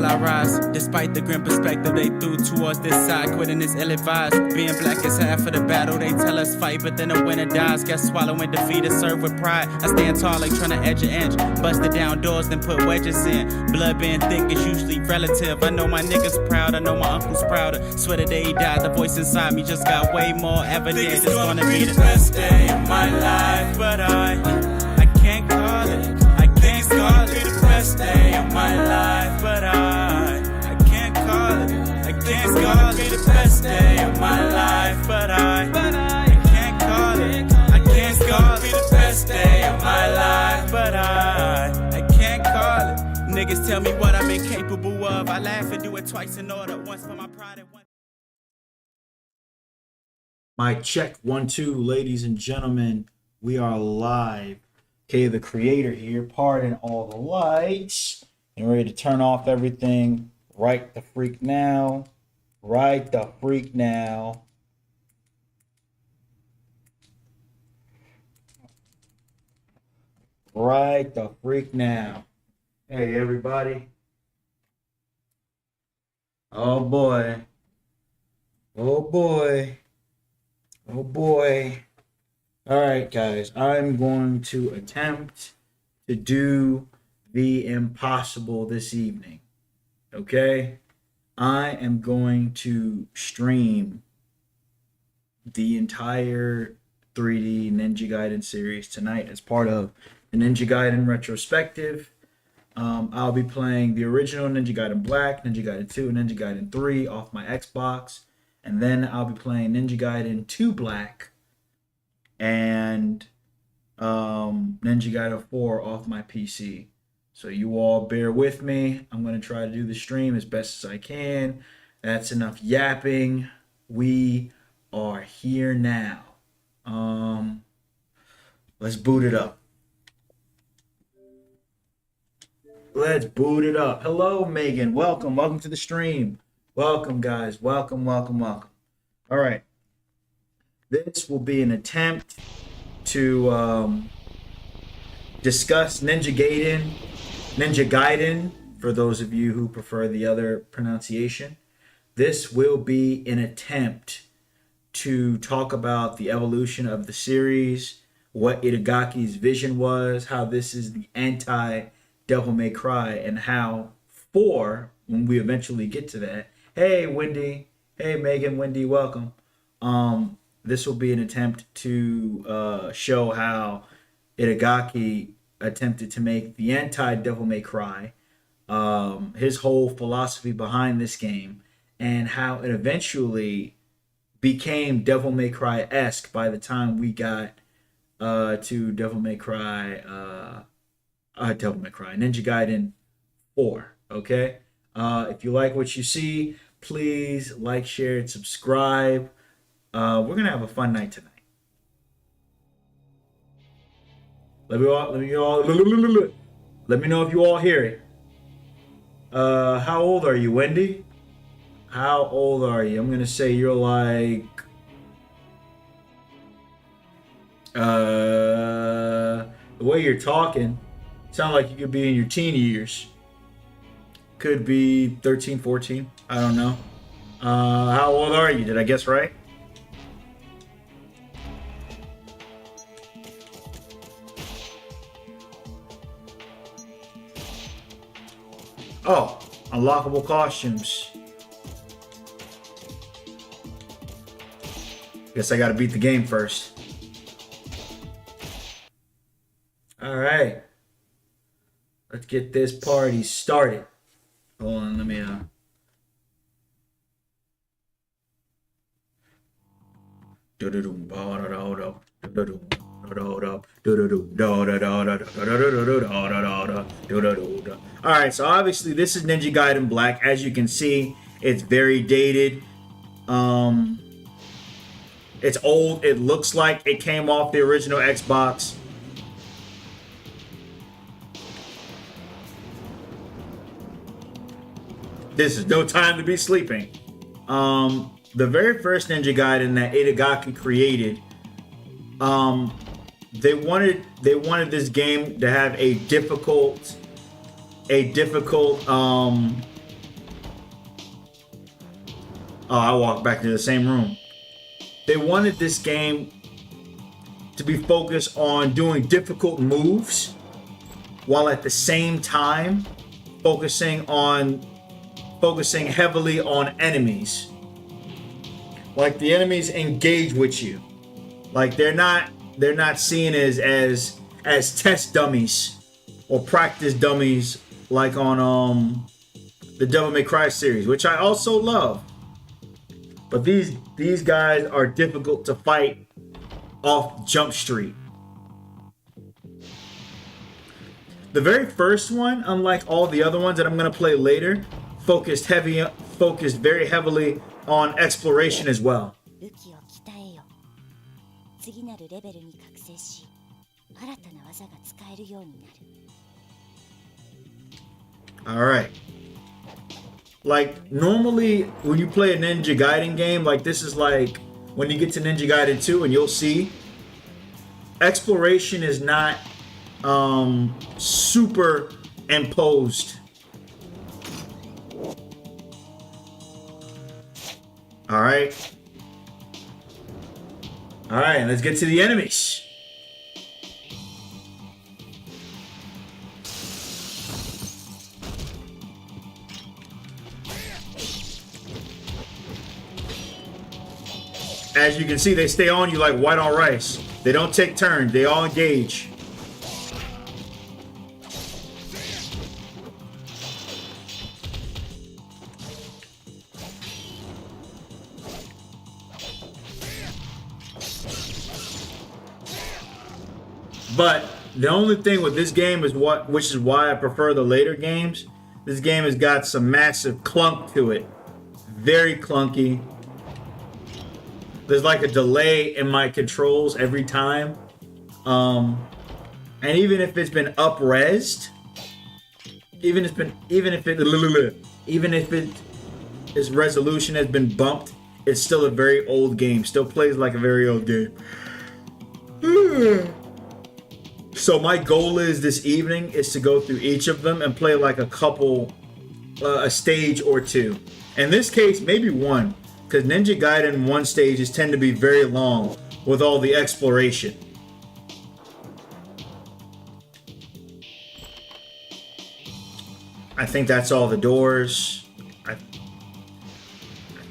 will I rise? Despite the grim perspective they threw towards this side, quitting is ill-advised. Being black is half of the battle, they tell us fight, but then the winner dies. Guess swallowing defeat is served with pride. I stand tall like trying to edge an inch, busted down doors, then put wedges in. Blood being thick is usually relative. I know my niggas proud, I know my uncle's prouder. Swear the day he died, the voice inside me just got way more evident. It's gonna be the best day of my life, but I can't call it. I can't call it the best day of my life, but I can't call it. I can't call it the best day of my life, but I can't call it. I can't call it the best day of my life, but I can't call it. Niggas tell me what I'm incapable of. I laugh and do it twice in order. Once for my pride and once. Mic check 1 2, ladies and gentlemen. We are live. Okay, the creator here. Pardon all the lights. And ready to turn off everything right the freak now. Right the freak now. Right the freak now. Hey, everybody. Oh, boy. Oh, boy. Oh, boy. All right, guys. I'm going to attempt to do the impossible this evening. Okay? I am going to stream the entire 3D Ninja Gaiden series tonight as part of the Ninja Gaiden Retrospective. I'll be playing the original Ninja Gaiden Black, Ninja Gaiden 2, and Ninja Gaiden 3 off my Xbox. And then I'll be playing Ninja Gaiden 2 Black and Ninja Gaiden 4 off my PC. So you all bear with me. I'm going to try to do the stream as best as I can. That's enough yapping. We are here now. Let's boot it up. Let's boot it up. Hello, Megan. Welcome. Welcome to the stream. Welcome, guys. Welcome, welcome, welcome. All right. This will be an attempt to discuss Ninja Gaiden, for those of you who prefer the other pronunciation. This will be an attempt to talk about the evolution of the series, what Itagaki's vision was, how this is the anti-Devil May Cry, and how 4, when we eventually get to that. Hey, Wendy. Hey, Megan. Wendy, welcome. This will be an attempt to show how Itagaki attempted to make the anti-Devil May Cry, his whole philosophy behind this game, and how it eventually became Devil May Cry-esque by the time we got to Devil May Cry, Ninja Gaiden 4, okay? If you like what you see, please like, share, and subscribe. We're going to have a fun night tonight. Let me know if you all hear it. How old are you, Wendy? How old are you? I'm going to say you're like... the way you're talking, sound like you could be in your teen years. Could be 13, 14. I don't know. How old are you? Did I guess right? Oh, unlockable costumes. Guess I gotta beat the game first. All right. Let's get this party started. Hold on, let me Alright, so obviously this is Ninja Gaiden Black. As you can see, it's very dated. It's old. It looks like it came off the original Xbox. This is no time to be sleeping. The very first Ninja Gaiden that Itagaki created, they wanted this game to have a difficult Oh, I walked back to the same room. They wanted this game to be focused on doing difficult moves while at the same time focusing heavily on enemies. Like the enemies engage with you. Like they're not seen as test dummies or practice dummies like on the Devil May Cry series, which I also love. But these guys are difficult to fight off Jump Street. The very first one, unlike all the other ones that I'm gonna play later, focused very heavily on exploration as well. Alright. Like, normally, when you play a Ninja Gaiden game, like this is like when you get to Ninja Gaiden 2 and you'll see, exploration is not super imposed. Alright. Alright, let's get to the enemies. As you can see, they stay on you like white on rice. They don't take turns. They all engage. But the only thing with this game is which is why I prefer the later games. This game has got some massive clunk to it. Very clunky. There's like a delay in my controls every time. And even if it's been up-resed, even if its resolution has been bumped, it's still a very old game. Still plays like a very old game. So my goal is this evening is to go through each of them and play like a stage or two. In this case, maybe one. Because Ninja Gaiden 1 stages tend to be very long with all the exploration. I think that's all the doors. I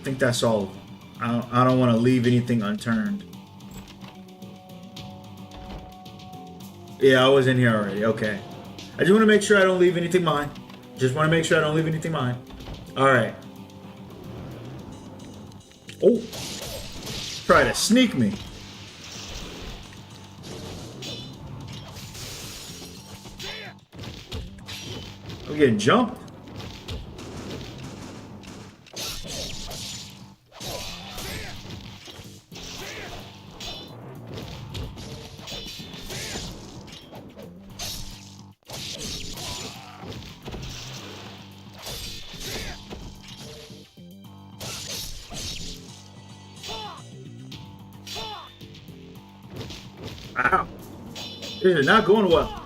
think that's all. I don't want to leave anything unturned. Yeah, I was in here already. Okay. I just want to make sure I don't leave anything behind. Alright. Oh, try to sneak me. I'm getting jumped. Ow. This is not going well.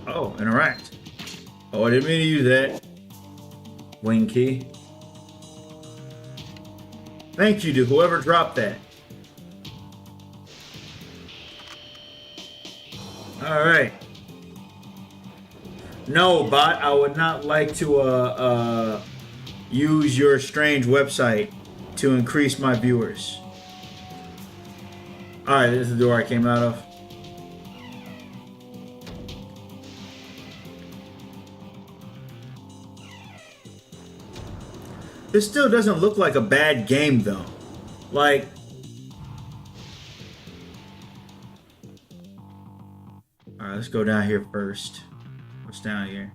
Oh, interact. Oh, I didn't mean to use that. Wing key. Thank you to whoever dropped that. Alright. No, bot, I would not like to use your strange website to increase my viewers. Alright, this is the door I came out of. This still doesn't look like a bad game though. Like, alright, let's go down here first. What's down here?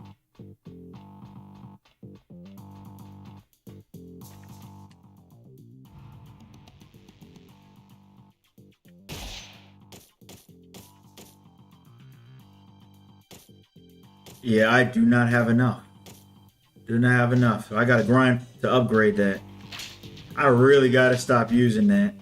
Yeah, I do not have enough. So I gotta grind to upgrade that. I really gotta stop using that.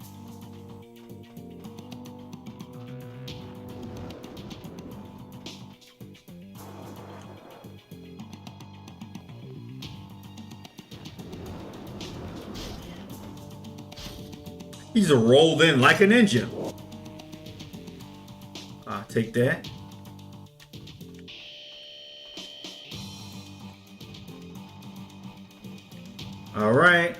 He's rolled in like a ninja. I'll take that. All right.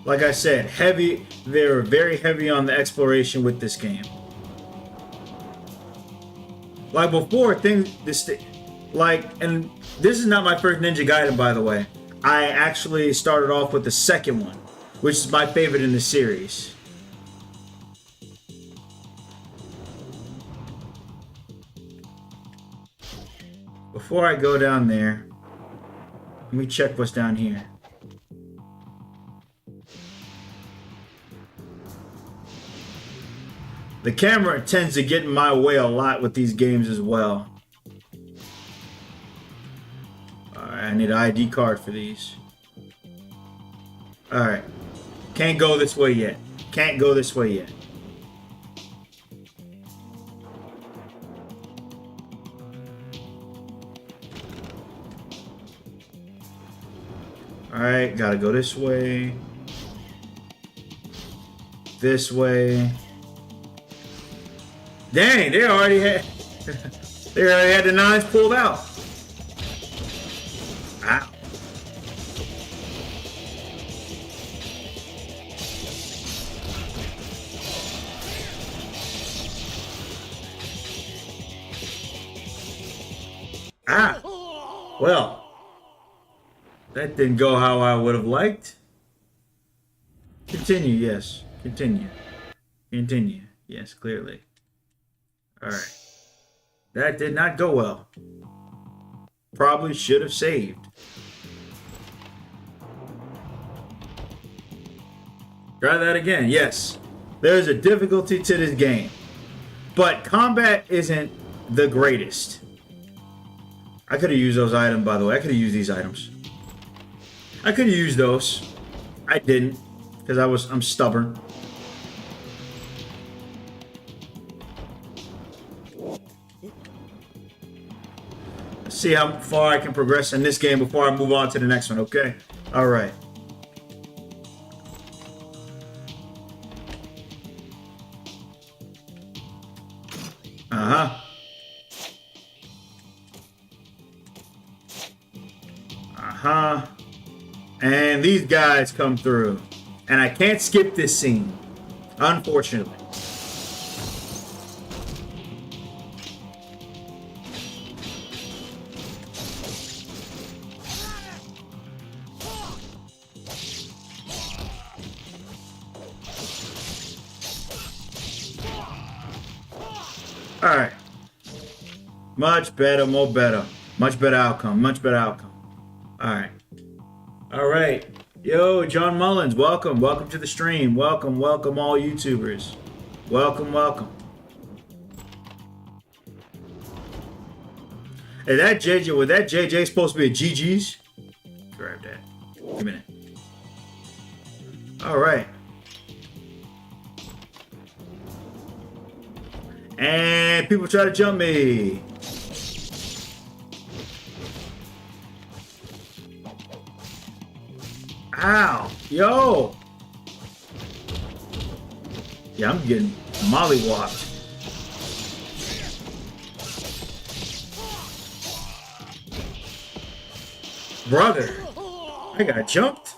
Like I said, heavy. They're very heavy on the exploration with this game. Like before, and this is not my first Ninja Gaiden, by the way. I actually started off with the second one, which is my favorite in the series. Before I go down there, let me check what's down here. The camera tends to get in my way a lot with these games as well. Alright, I need an ID card for these. Alright. Can't go this way yet. Can't go this way yet. Alright, gotta go this way. This way. Dang, they already had the nines pulled out. Ow. Ah. Well, that didn't go how I would have liked. Continue, yes. Continue. Continue. Yes, clearly. Alright. That did not go well. Probably should have saved. Try that again. Yes. There's a difficulty to this game. But combat isn't the greatest. I could have used those items, by the way. I could have used these items. I could have used those. I didn't. Because I'm stubborn. See how far I can progress in this game before I move on to the next one, okay? Alright. Uh-huh. Uh-huh. And these guys come through. And I can't skip this scene. Unfortunately. Alright. Much better, more better. Much better outcome. Much better outcome. Alright. Alright. Yo, John Mullins, welcome. Welcome to the stream. Welcome, welcome all YouTubers. Welcome, welcome. Hey, that JJ, was that JJ supposed to be a GG's? Grab that. Wait a minute. Alright. And people try to jump me. Ow. Yo. Yeah, I'm getting mollywopped. Brother. I got jumped.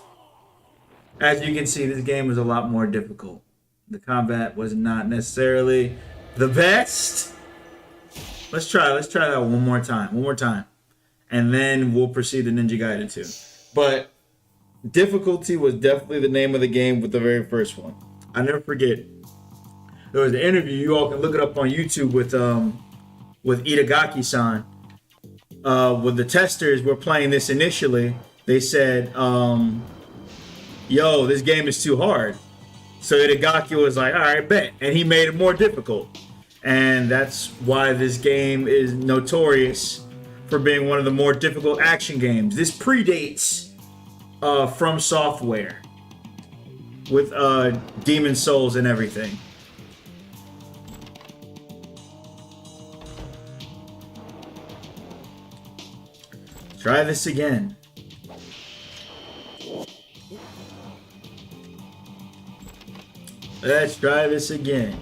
As you can see, this game was a lot more difficult. The combat was not necessarily the best. Let's try that one more time. And then we'll proceed to Ninja Gaiden 2. But difficulty was definitely the name of the game with the very first one. I never forget. There was an interview, you all can look it up on YouTube with Itagaki-san. When the testers were playing this initially, they said, yo, this game is too hard. So Itagaki was like, alright, bet. And he made it more difficult. And that's why this game is notorious for being one of the more difficult action games. This predates From Software with Demon Souls and everything. Try this again. Let's try this again.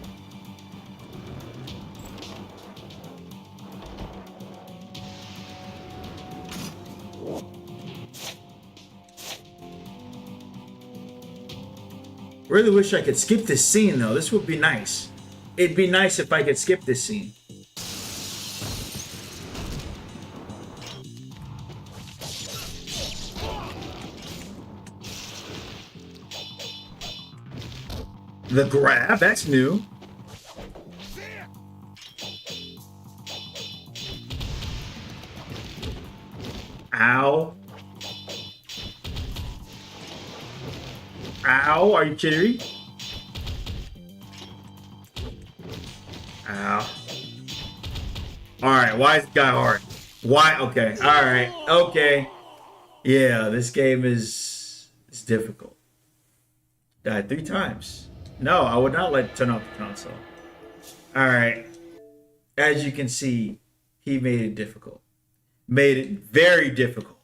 Really wish I could skip this scene though. This would be nice. It'd be nice if I could skip this scene. The grab, that's new. Ow. Ow, are you kidding me? Ow. Alright, why is the guy hard? Why? Okay, alright, okay. Yeah, this game is difficult. Died 3 times. No, I would not let turn off the console. Alright. As you can see, he made it difficult. Made it very difficult.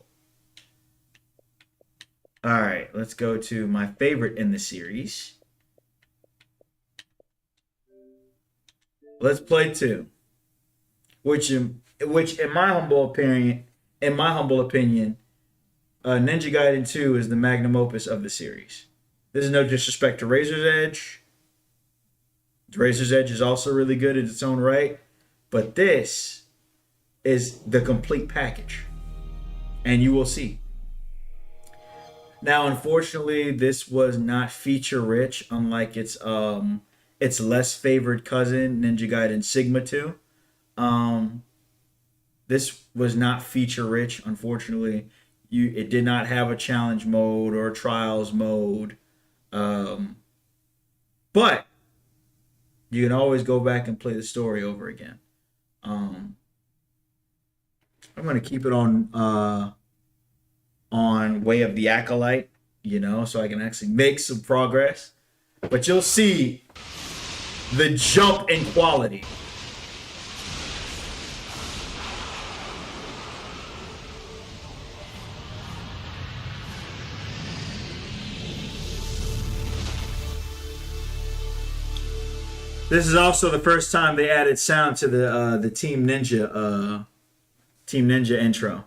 Alright, let's go to my favorite in the series. Let's play 2. Which in my humble opinion, Ninja Gaiden 2 is the magnum opus of the series. This is no disrespect to Razor's Edge. Razor's Edge is also really good in its own right. But this is the complete package. And you will see. Now, unfortunately, this was not feature rich, unlike its less favored cousin, Ninja Gaiden Sigma 2. This was not feature rich, unfortunately. It did not have a challenge mode or a trials mode. But you can always go back and play the story over again. I'm gonna keep it on Way of the Acolyte, so I can actually make some progress. But you'll see the jump in quality. This is also the first time they added sound to the Team Ninja intro.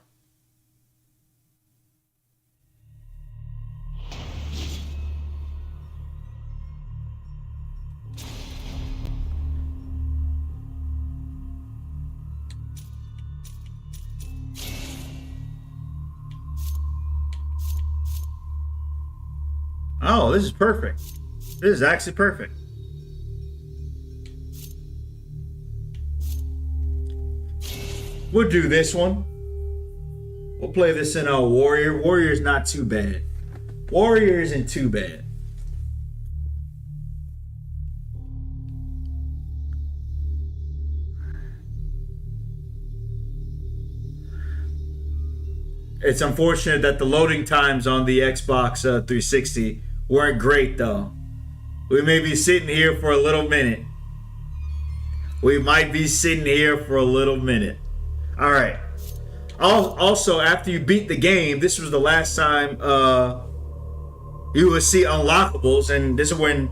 Oh, this is perfect. This is actually perfect. We'll do this one. We'll play this in a Warrior. Warrior's not too bad. Warrior isn't too bad. It's unfortunate that the loading times on the Xbox 360 weren't great, though. We may be sitting here for a little minute. We might be sitting here for a little minute. All right. Also, after you beat the game, this was the last time you would see unlockables, and this is when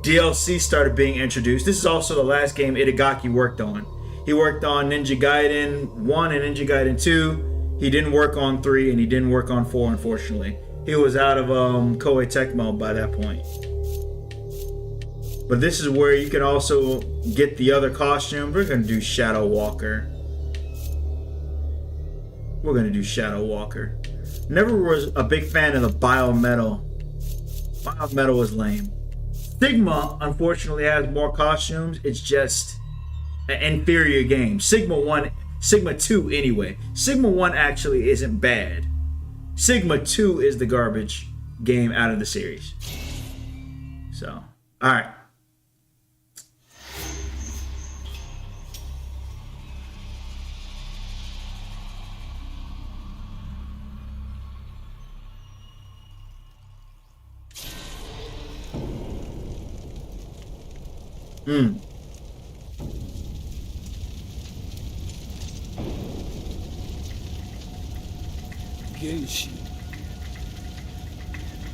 DLC started being introduced. This is also the last game Itagaki worked on. He worked on Ninja Gaiden 1 and Ninja Gaiden 2. He didn't work on 3, and he didn't work on 4, unfortunately. He was out of Koei Tecmo by that point. But this is where you can also get the other costume. We're going to do Shadow Walker. We're going to do Shadow Walker. Never was a big fan of the Biometal. Biometal was lame. Sigma, unfortunately, has more costumes. It's just an inferior game. Sigma 2 anyway. Sigma 1 actually isn't bad. Sigma 2 is the garbage game out of the series. So, alright. Genshin,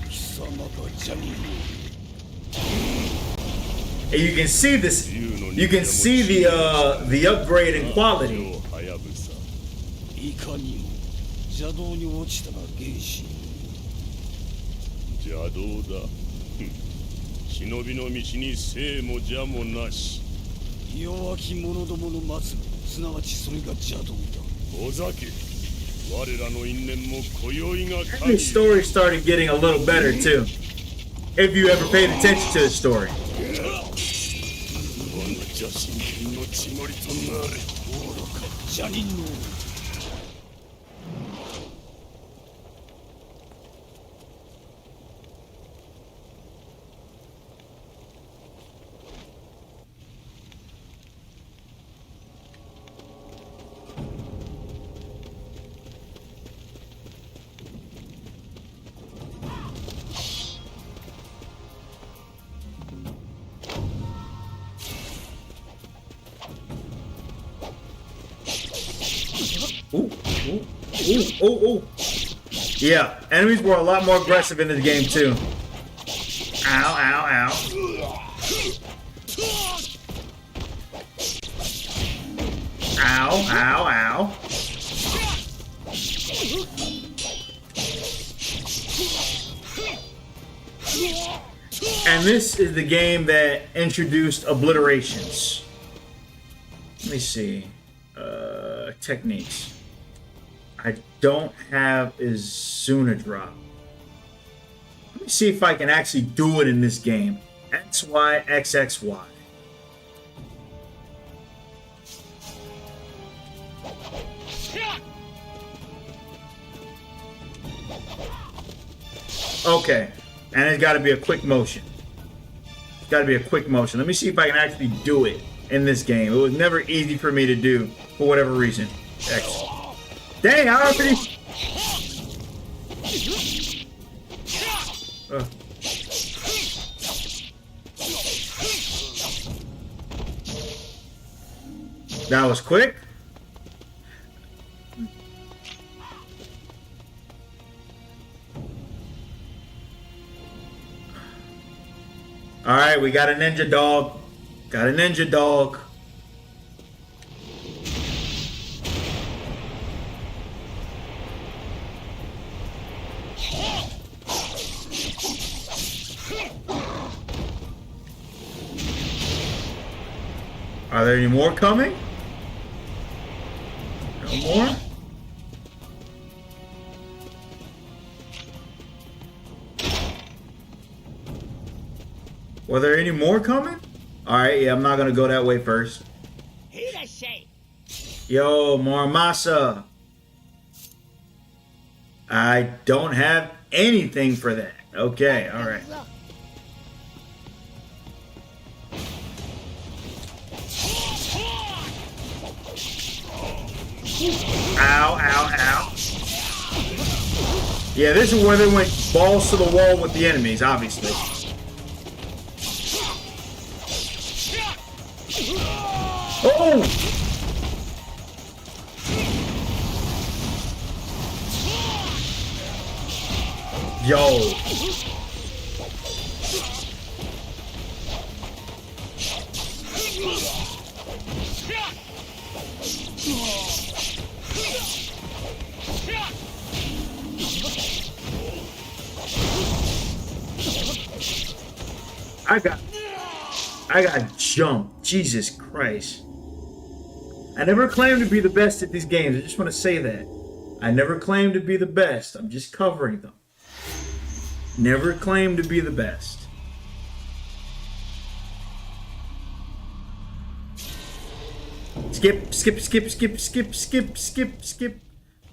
貴様がジャングル And you can see this. You can see the upgrade in quality. いかにも邪道に落ちたな原始。邪道だ。忍びの道に生も邪もなし。弱き者どもの末路、すなわちそれが邪道だ。お酒。我らの因縁も今宵が The story started getting a little better too. If you ever paid attention to the story. 我が邪神剣の血のりとなれ。愚か邪人の。 Ooh. Yeah, enemies were a lot more aggressive in this game too. Ow. Ow. And this is the game that introduced obliterations. Let me see. Techniques. I don't have Izuna drop. Let me see if I can actually do it in this game. XYXXY. Okay, and it's got to be a quick motion. It's got to be a quick motion. Let me see if I can actually do it in this game. It was never easy for me to do for whatever reason. X. Dang, I already... That was quick. Alright, we got a ninja dog. Got a ninja dog. Are there any more coming? No more? Were there any more coming? Alright, yeah, I'm not gonna go that way first. Yo, more masa. I don't have anything for that. Okay, alright. Ow. Yeah, this is where they went balls to the wall with the enemies, obviously. Oh! Yo. I got jumped. Jesus Christ. I never claimed to be the best at these games. I just want to say that. I never claimed to be the best. I'm just covering them. Never claimed to be the best. Skip.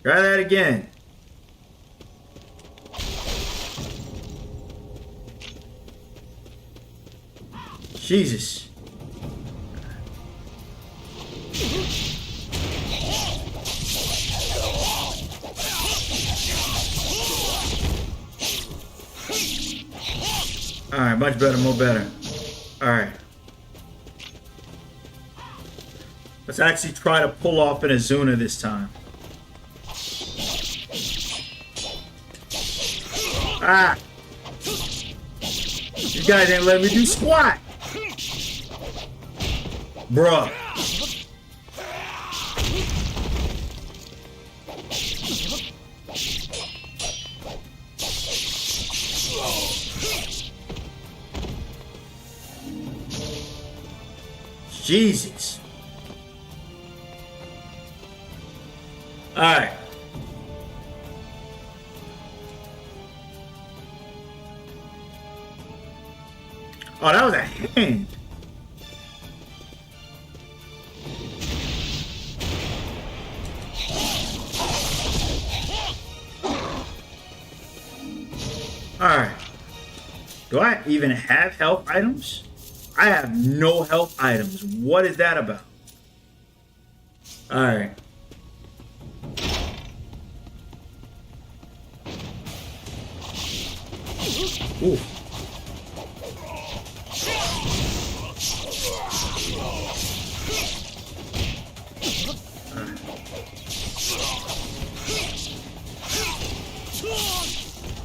Try that again. Jesus. Alright, much better, more better. Alright. Let's actually try to pull off an Izuna this time. Ah! You guys ain't letting me do squat! Bruh. Jesus. All right. Oh, that was a hand. All right. Do I even have health items? I have no health items. What is that about? All right. Ooh.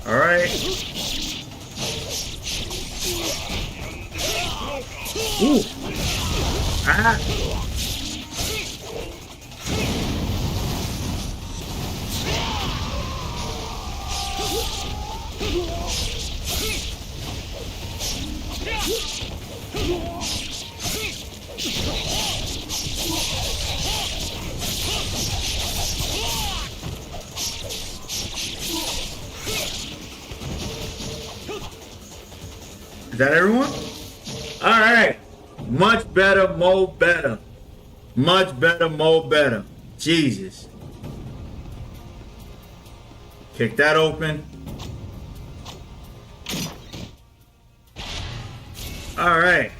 All right. Ooh. Ah. Is that everyone? All right. Much better, more better. Much better, more better. Jesus. Kick that open. All right.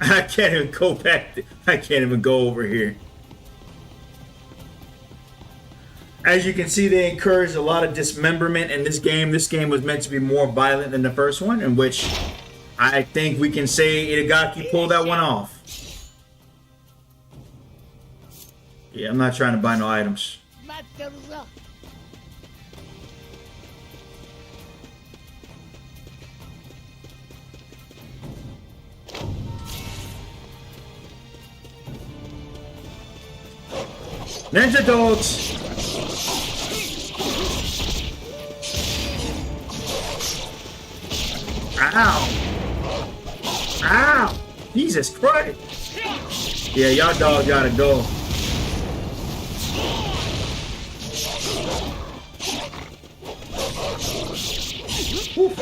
I can't even go back. I can't even go over here. As you can see, they encourage a lot of dismemberment in this game. This game was meant to be more violent than the first one, in which I think we can say Itagaki pulled that one off. Yeah, I'm not trying to buy no items. Ninja dogs! Ow! Ow! Jesus Christ! Yeah, y'all dog gotta go. Whew.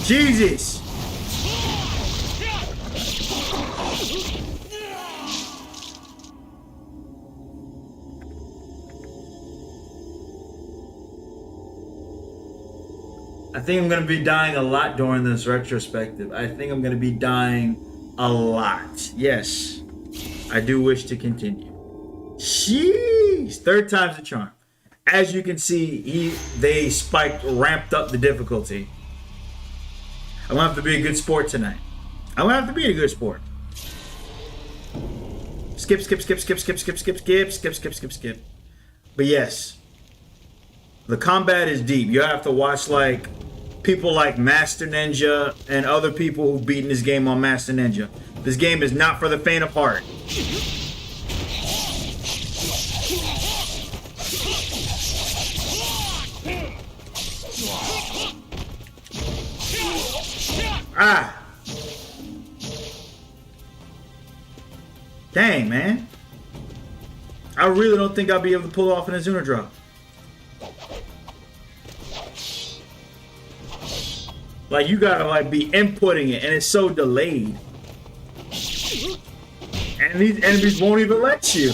Jesus! I think I'm going to be dying a lot during this retrospective. I think I'm going to be dying a lot. Yes. I do wish to continue. Jeez. Third time's the charm. As you can see, they ramped up the difficulty. I'm going to have to be a good sport tonight. I'm going to have to be a good sport. Skip, skip, skip, skip, skip, skip, skip, skip, skip, skip, skip, skip. But yes. The combat is deep. You have to watch like people like Master Ninja and other people who've beaten this game on Master Ninja. This game is not for the faint of heart. Ah! Dang, man. I really don't think I'll be able to pull off an Azuna drop. Like, you gotta like be inputting it, and it's so delayed. And these enemies won't even let you.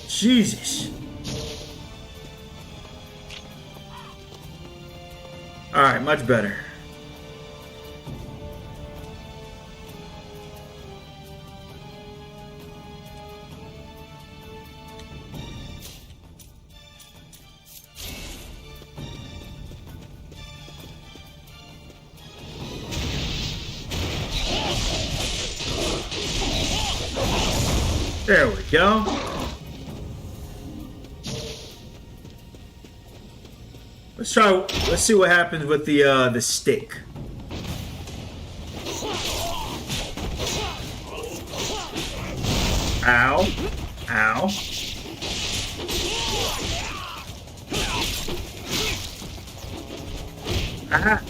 Jesus. Alright, much better. There we go. Let's see what happens with the stick. Ow. Ow. Ah.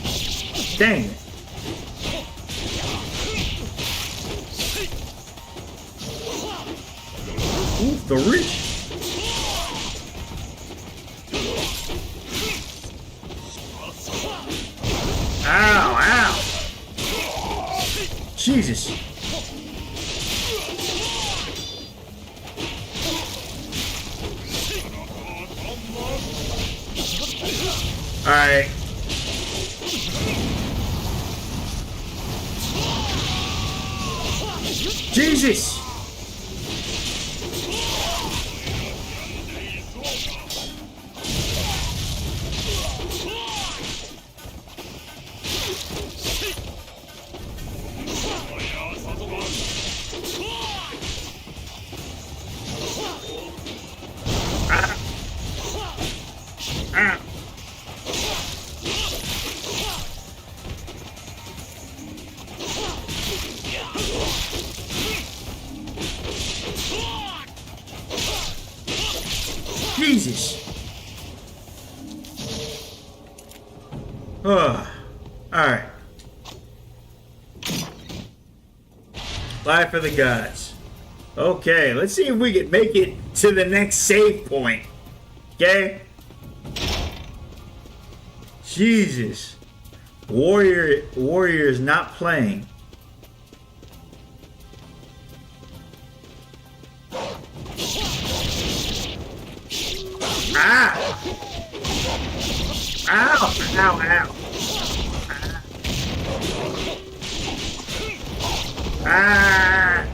Dang it. Ooh, the reach. Ow, ow. Jesus. All right. Jesus. Ah. Ah. Jesus. Oh. Alright. Life of the gods. Okay, let's see if we can make it to the next save point. Okay? Jesus. Warrior is not playing. Ah! Ow! Ow! Ow! Ah!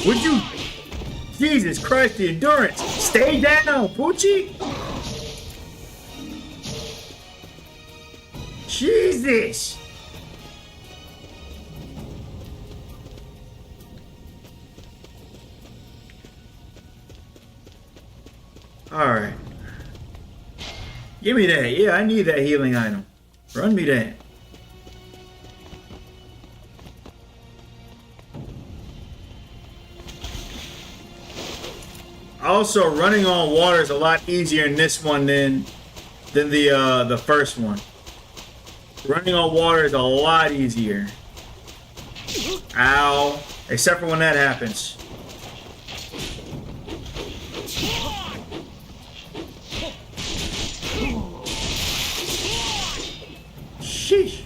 Would you? Jesus Christ, the endurance! Stay down, Poochie! Jesus! Alright. Give me that. Yeah, I need that healing item. Run me that. Also, running on water is a lot easier in this one than the first one. Running on water is a lot easier. Ow. Except for when that happens. Sheesh.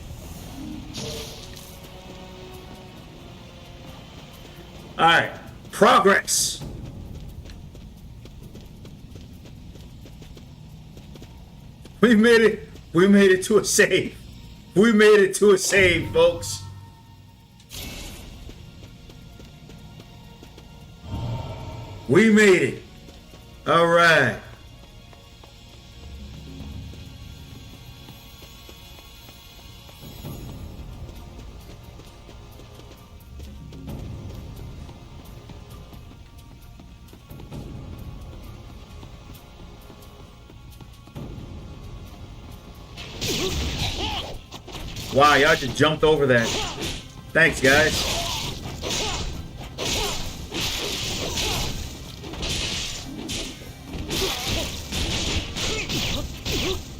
Alright. Progress. We made it. We made it to a save. We made it to a save, folks. We made it. All right. Wow, y'all just jumped over that. Thanks, guys.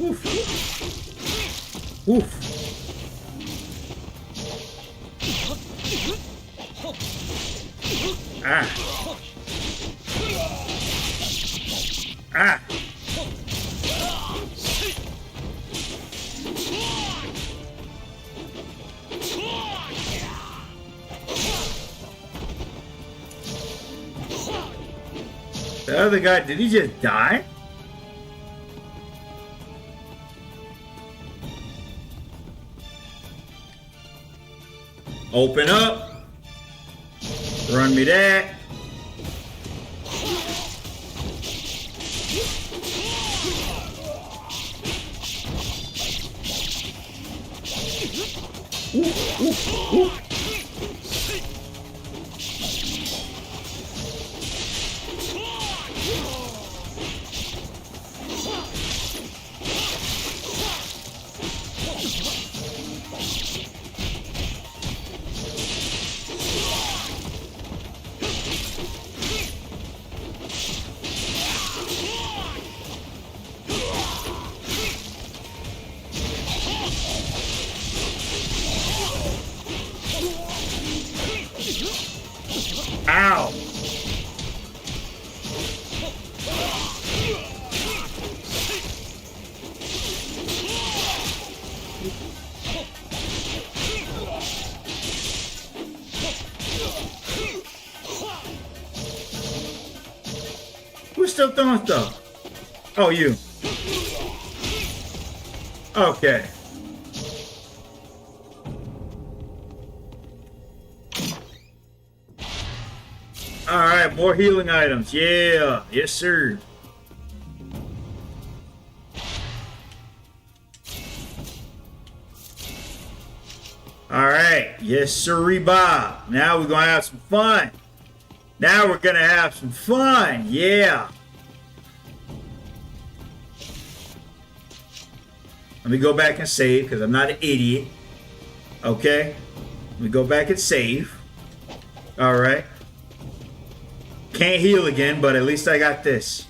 Oof. Oof. Ah. Ah. The other guy, did he just die? Open up. Run me that. Ooh. Ow! Who's still throwing stuff? Oh, you. Okay. Alright, more healing items. Yeah. Yes, sir. Alright. Yes, sirree, Bob. Now we're going to have some fun. Now we're going to have some fun. Yeah. Let me go back and save because I'm not an idiot. Okay. Let me go back and save. Alright. Can't heal again, but at least I got this.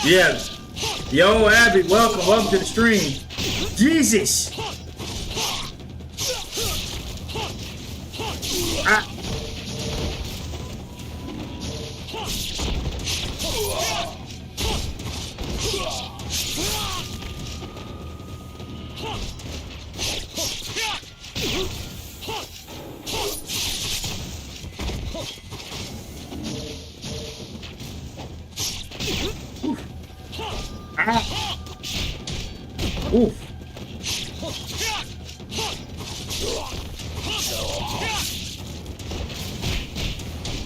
Yeah. Yo, Abby, welcome to the stream. Jesus. Oof.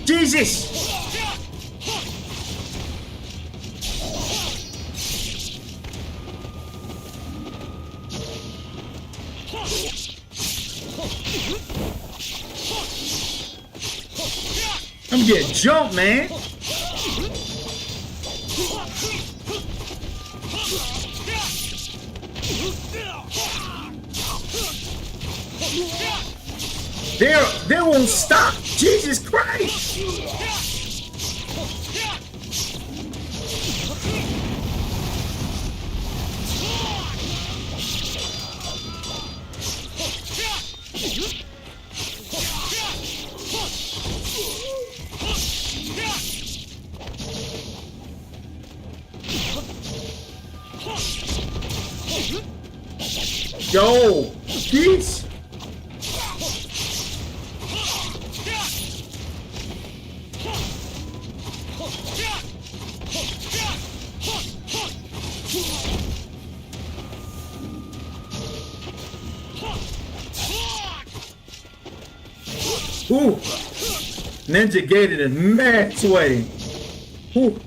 Jesus! I'm getting jumped, man. They won't stop. Jesus Christ. Yo, jeez. Ooh. Ninja Gaiden is mad sweaty. Ooh.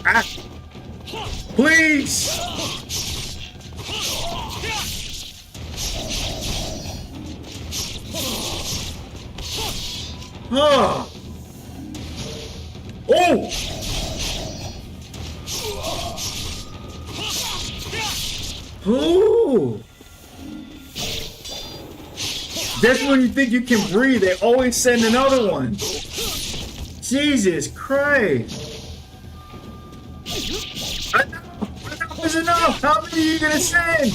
Ah. Please. Oh. Oh. Ooh. That's when you think you can breathe. They always send another one. Jesus Christ. Enough is enough. How many are you gonna send?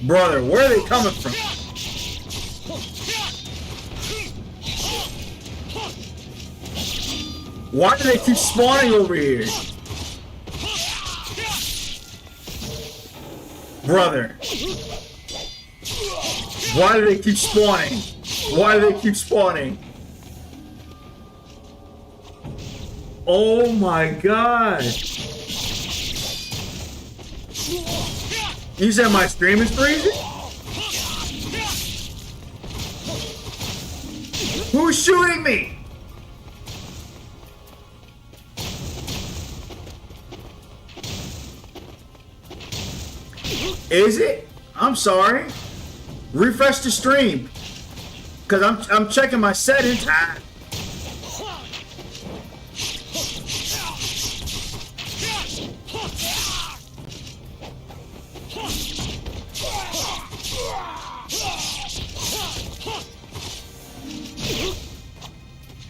Brother, where are they coming from? Why do they keep spawning over here? Brother. Why do they keep spawning? Why do they keep spawning? Oh my god. You said my stream is freezing? Who's shooting me? Is it? I'm sorry. Refresh the stream. Cause I'm checking my settings.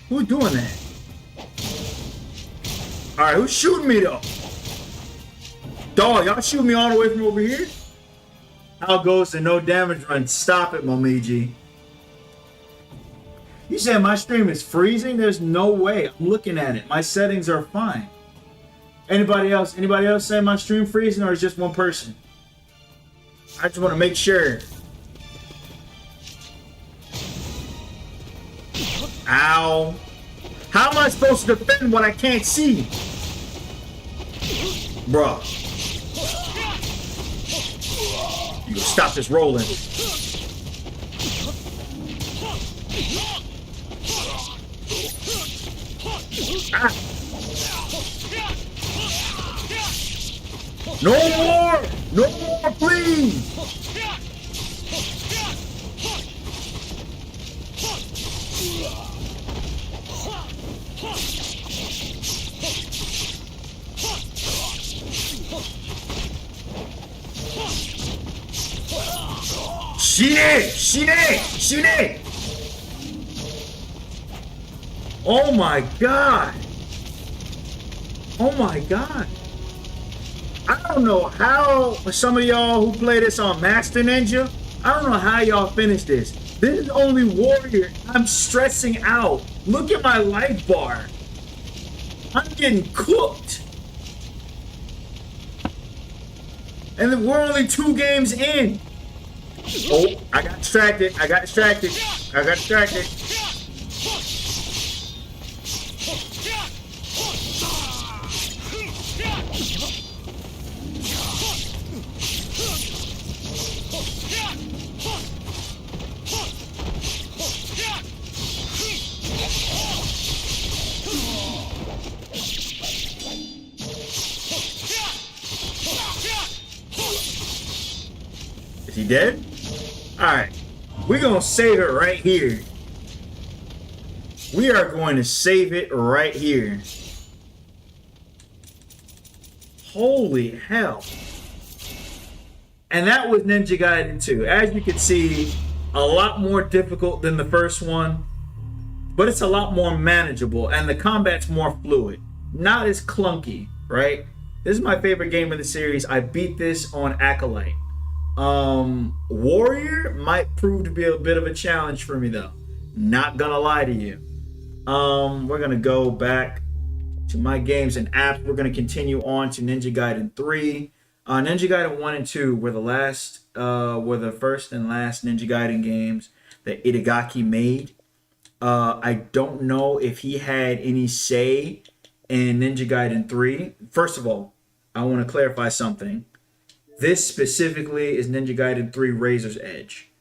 Who's doing that? Alright, who's shooting me though? Dog, y'all shoot me all the way from over here? How goes the no damage run? Stop it, Momiji. You said my stream is freezing? There's no way. I'm looking at it. My settings are fine. Anybody else? Anybody else saying my stream freezing, or is just one person? I just want to make sure. Ow. How am I supposed to defend what I can't see? Bruh. You gonna stop this rolling. Ah. No more! No more, please! Shine! Oh my god! Oh my god! I don't know how some of y'all who play this on Master Ninja, I don't know how y'all finish this. This is only Warrior. I'm stressing out. Look at my life bar. I'm getting cooked. And then we're only 2 games in. Oh, I got distracted. Is he dead? Alright. We're going to save it right here. We are going to save it right here. Holy hell. And that was Ninja Gaiden 2. As you can see, a lot more difficult than the first one. But it's a lot more manageable. And the combat's more fluid. Not as clunky, right? This is my favorite game of the series. I beat this on Acolyte. Warrior might prove to be a bit of a challenge for me though. Not gonna lie to you. We're gonna go back to my games and apps. We're gonna continue on to Ninja Gaiden 3. Ninja Gaiden 1 and 2 were the first and last Ninja Gaiden games that Itagaki made. I don't know if he had any say in Ninja Gaiden 3. First of all, I want to clarify something. This specifically is Ninja Gaiden 3 Razor's Edge.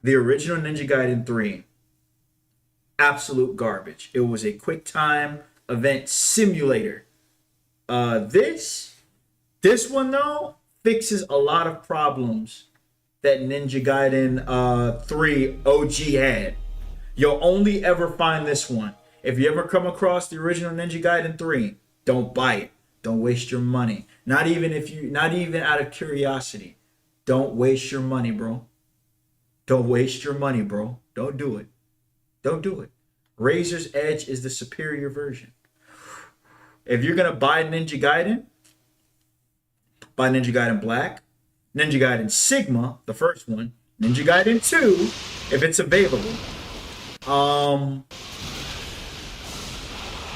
The original Ninja Gaiden 3, absolute garbage. It was a quick time event simulator. This one though fixes a lot of problems that Ninja Gaiden 3 OG had. You'll only ever find this one. If you ever come across the original Ninja Gaiden 3, don't buy it. Don't waste your money. Not even out of curiosity. Don't waste your money, bro. Don't waste your money, bro. Don't do it. Don't do it. Razor's Edge is the superior version. If you're gonna buy Ninja Gaiden, buy Ninja Gaiden Black, Ninja Gaiden Sigma, the first one, Ninja Gaiden 2, if it's available.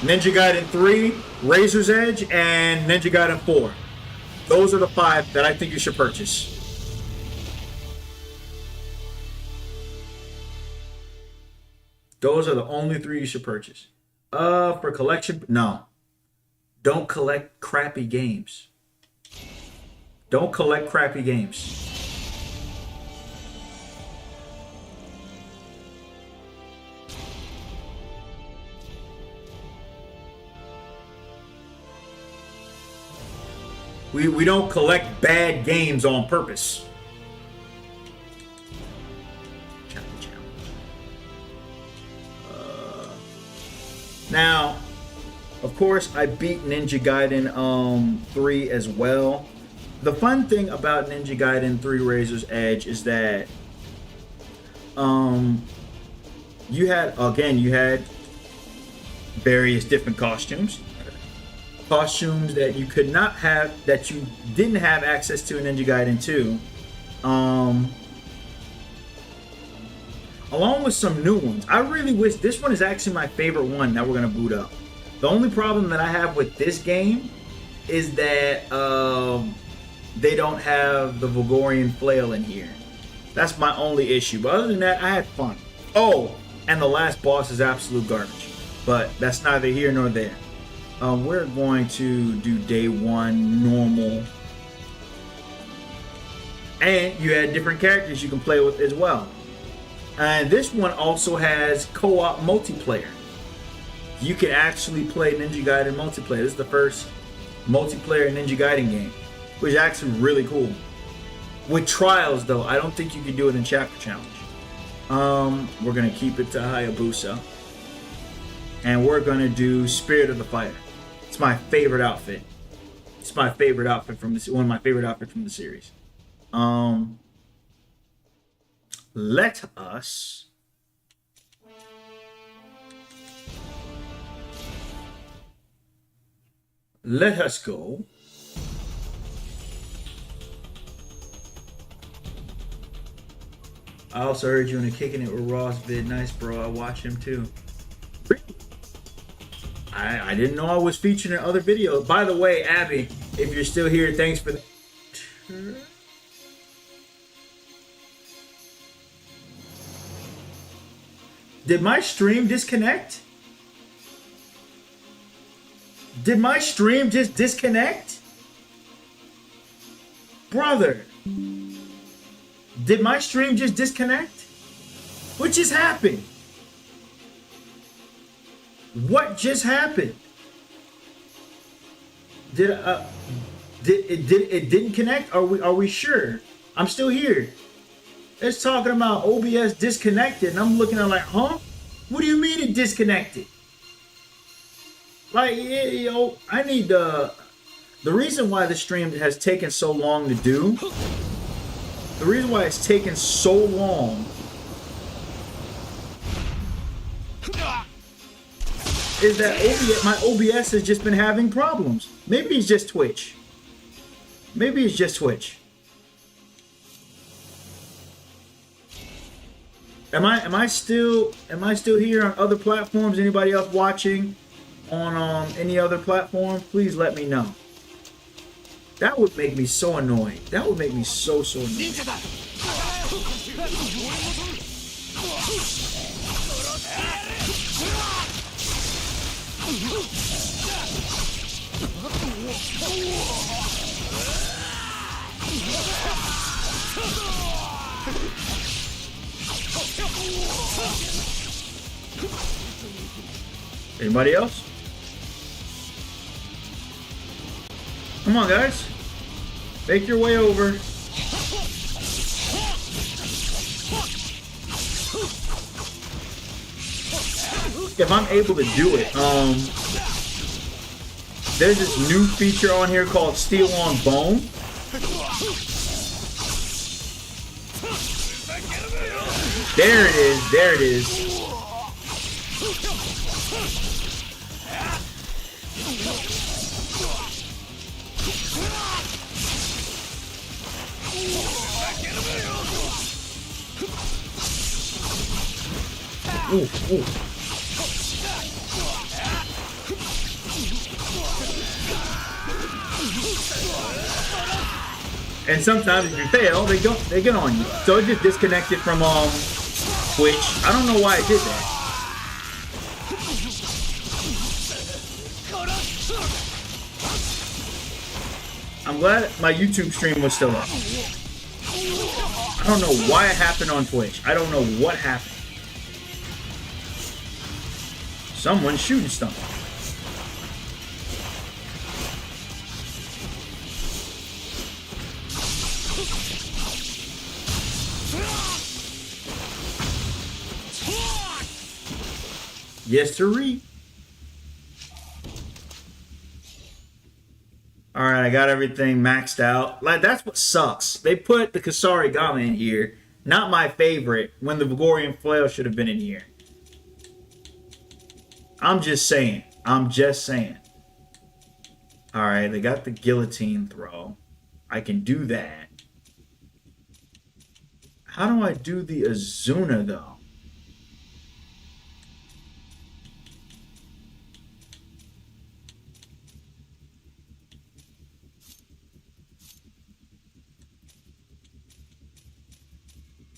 Ninja Gaiden 3, Razor's Edge, and Ninja Gaiden 4. Those are the 5 that I think you should purchase. Those are the only 3 you should purchase. For collection, no. Don't collect crappy games. Don't collect crappy games. We don't collect bad games on purpose. Now, of course, I beat Ninja Gaiden 3 as well. The fun thing about Ninja Gaiden 3 Razor's Edge is that you had various different costumes that you could not have, that you didn't have access to in Ninja Gaiden 2, along with some new ones. I really wish this one is actually my favorite one that we're gonna boot up. The only problem that I have with this game is that they don't have the Vulgorian flail in here. That's my only issue. But other than that, I had fun. Oh, and the last boss is absolute garbage. But that's neither here nor there. We're going to do day 1 normal. And you had different characters you can play with as well. And this one also has co-op multiplayer. You can actually play Ninja Gaiden multiplayer. This is the first multiplayer Ninja Gaiden game, which is actually really cool. With trials, though, I don't think you can do it in Chapter Challenge. We're going to keep it to Hayabusa. And we're going to do Spirit of the Fighter. It's my favorite outfit. It's my favorite outfit from this, one of my favorite outfits from the series. Let us go. I also heard you in a Kicking It with Ross vid. Nice, bro. I watched him too. I didn't know I was featured in other videos. By the way, Abby, if you're still here, thanks for that. Did my stream disconnect? Did my stream just disconnect? Brother, did my stream just disconnect? What just happened? What just happened? Did it didn't connect? Are we sure? I'm still here. It's talking about OBS disconnected, and I'm looking at it like, huh? What do you mean it disconnected? Like, yo, I need the reason why the stream has taken so long to do. The reason why it's taken so long is that my OBS has just been having problems. Maybe it's just Twitch. Maybe it's just Twitch. Am I still here on other platforms? Anybody else watching on any other platform? Please let me know. That would make me so annoyed. That would make me so annoyed. Anybody else? Come on, guys. Make your way over. If I'm able to do it, There's this new feature on here called Steel on Bone. There it is. There it is. Ooh, ooh. And sometimes if you fail, they get on you. So it just disconnected from Twitch. I don't know why it did that. I'm glad my YouTube stream was still up. I don't know why it happened on Twitch. I don't know what happened. Someone's shooting something. Yes, sirree. All right, I got everything maxed out. Like, that's what sucks. They put the Kasarigama in here. Not my favorite, when the Vigorian Flail should have been in here. I'm just saying. I'm just saying. All right, they got the guillotine throw. I can do that. How do I do the Azuna, though?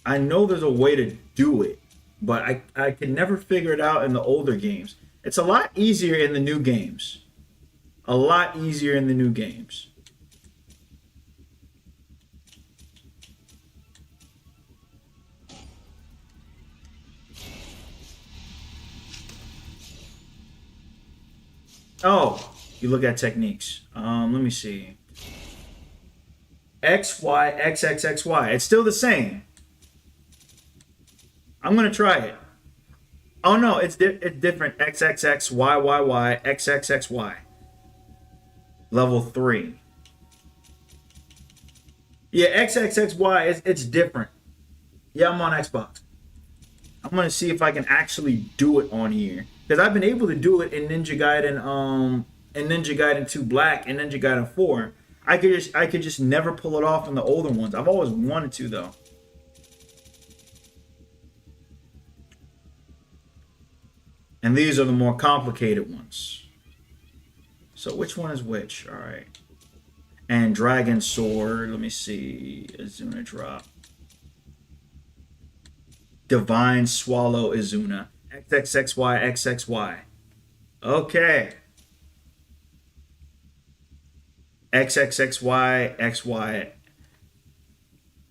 I know there's a way to do it, but I can never figure it out in the older games. It's a lot easier in the new games. A lot easier in the new games. Oh, you look at techniques. Let me see. X, Y, X, X, X, Y. It's still the same. I'm going to try it. Oh, no, it's different. X, X, X, Y, Y, Y, X, X, X, Y. Level 3. Yeah, X, X, X, Y, it's different. Yeah, I'm on Xbox. I'm going to see if I can actually do it on here. Because I've been able to do it in Ninja Gaiden 2 Black and Ninja Gaiden 4. I could just never pull it off in the older ones. I've always wanted to, though. And these are the more complicated ones. So which one is which? All right. And Dragon Sword. Let me see. Azuna drop. Divine Swallow Azuna. XXXY, XXY. Okay. XXXY, XY.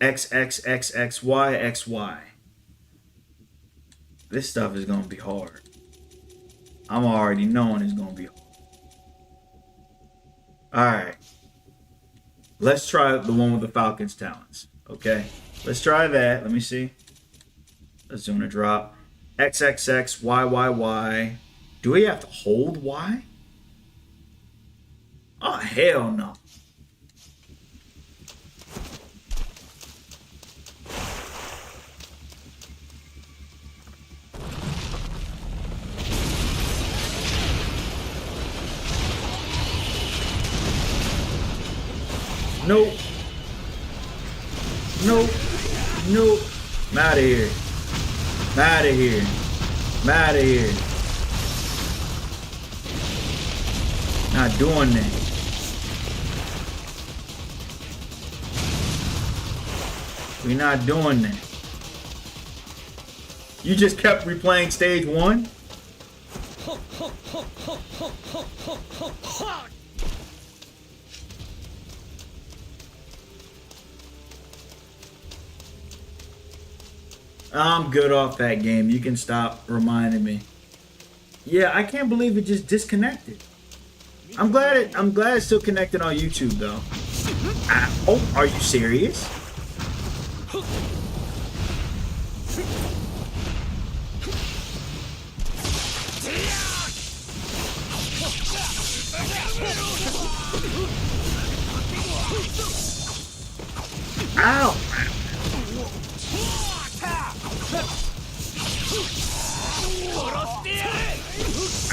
XXXXY, XY. This stuff is going to be hard. I'm already knowing it's going to be hard. Alright. Let's try the one with the Falcon's talents. Okay. Let's try that. Let me see. Azuna drop. XXX, YYY. Do we have to hold Y? Oh, hell no. Nope. Nope. Nope. I'm out of here. I'm out of here. I'm out of here. Not doing that. We're not doing that. You just kept replaying stage 1? I'm good off that game. You can stop reminding me. Yeah, I can't believe it just disconnected. I'm glad it's still connected on YouTube though. Oh, are you serious? Ow!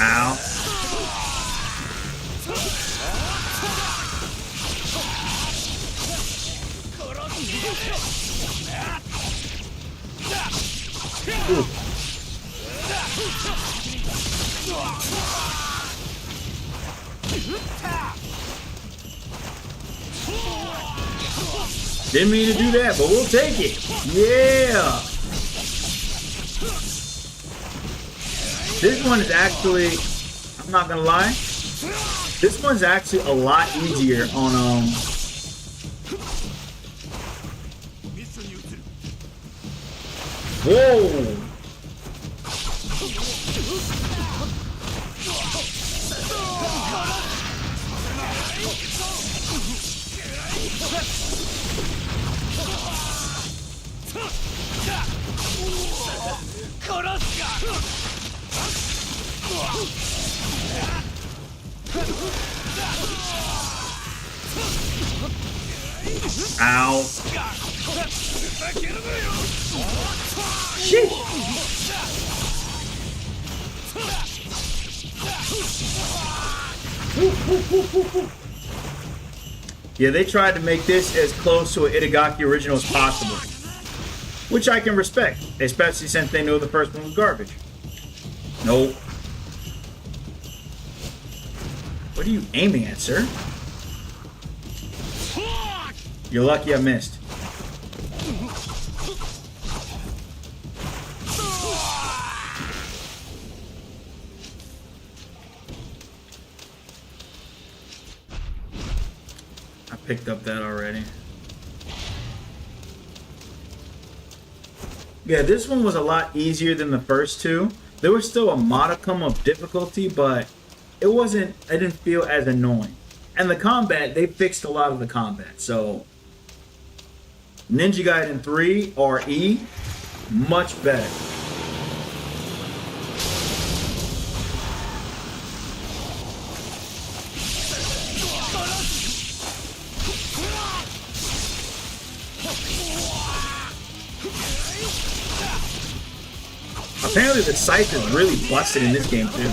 Ow. Ooh. Didn't mean to do that, but we'll take it. Yeah. This one is actually, I'm not gonna lie, this one's actually a lot easier on Whoa. Ow. Sheesh. Yeah, they tried to make this as close to an Itagaki original as possible, which I can respect, especially since they know the first one was garbage. Nope. What are you aiming at, sir? You're lucky I missed. I picked up that already. Yeah, this one was a lot easier than the first two. There was still a modicum of difficulty, but it didn't feel as annoying. And the combat, they fixed a lot of the combat. So, Ninja Gaiden 3 RE, much better. Apparently the scythe is really busted in this game too.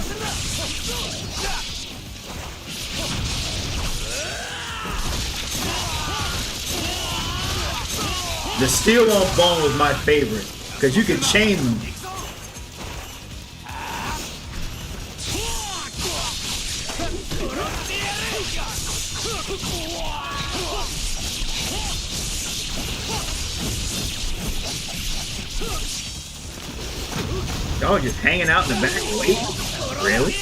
The steel on bone was my favorite, because you could chain them. Y'all just hanging out in the back waiting? Really?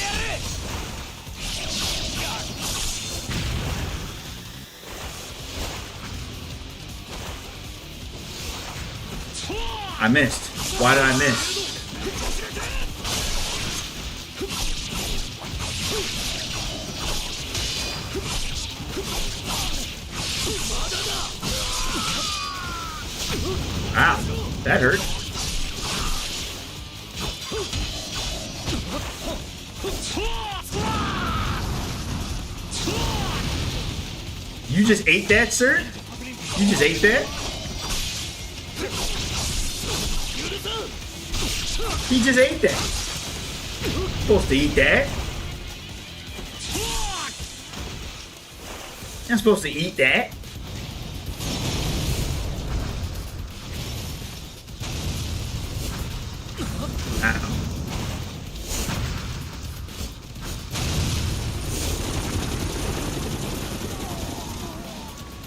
I missed. Why did I miss? Ow, that hurt. You just ate that, sir? You just ate that? He just ate that. Supposed to eat that. You're supposed to eat that. Ow.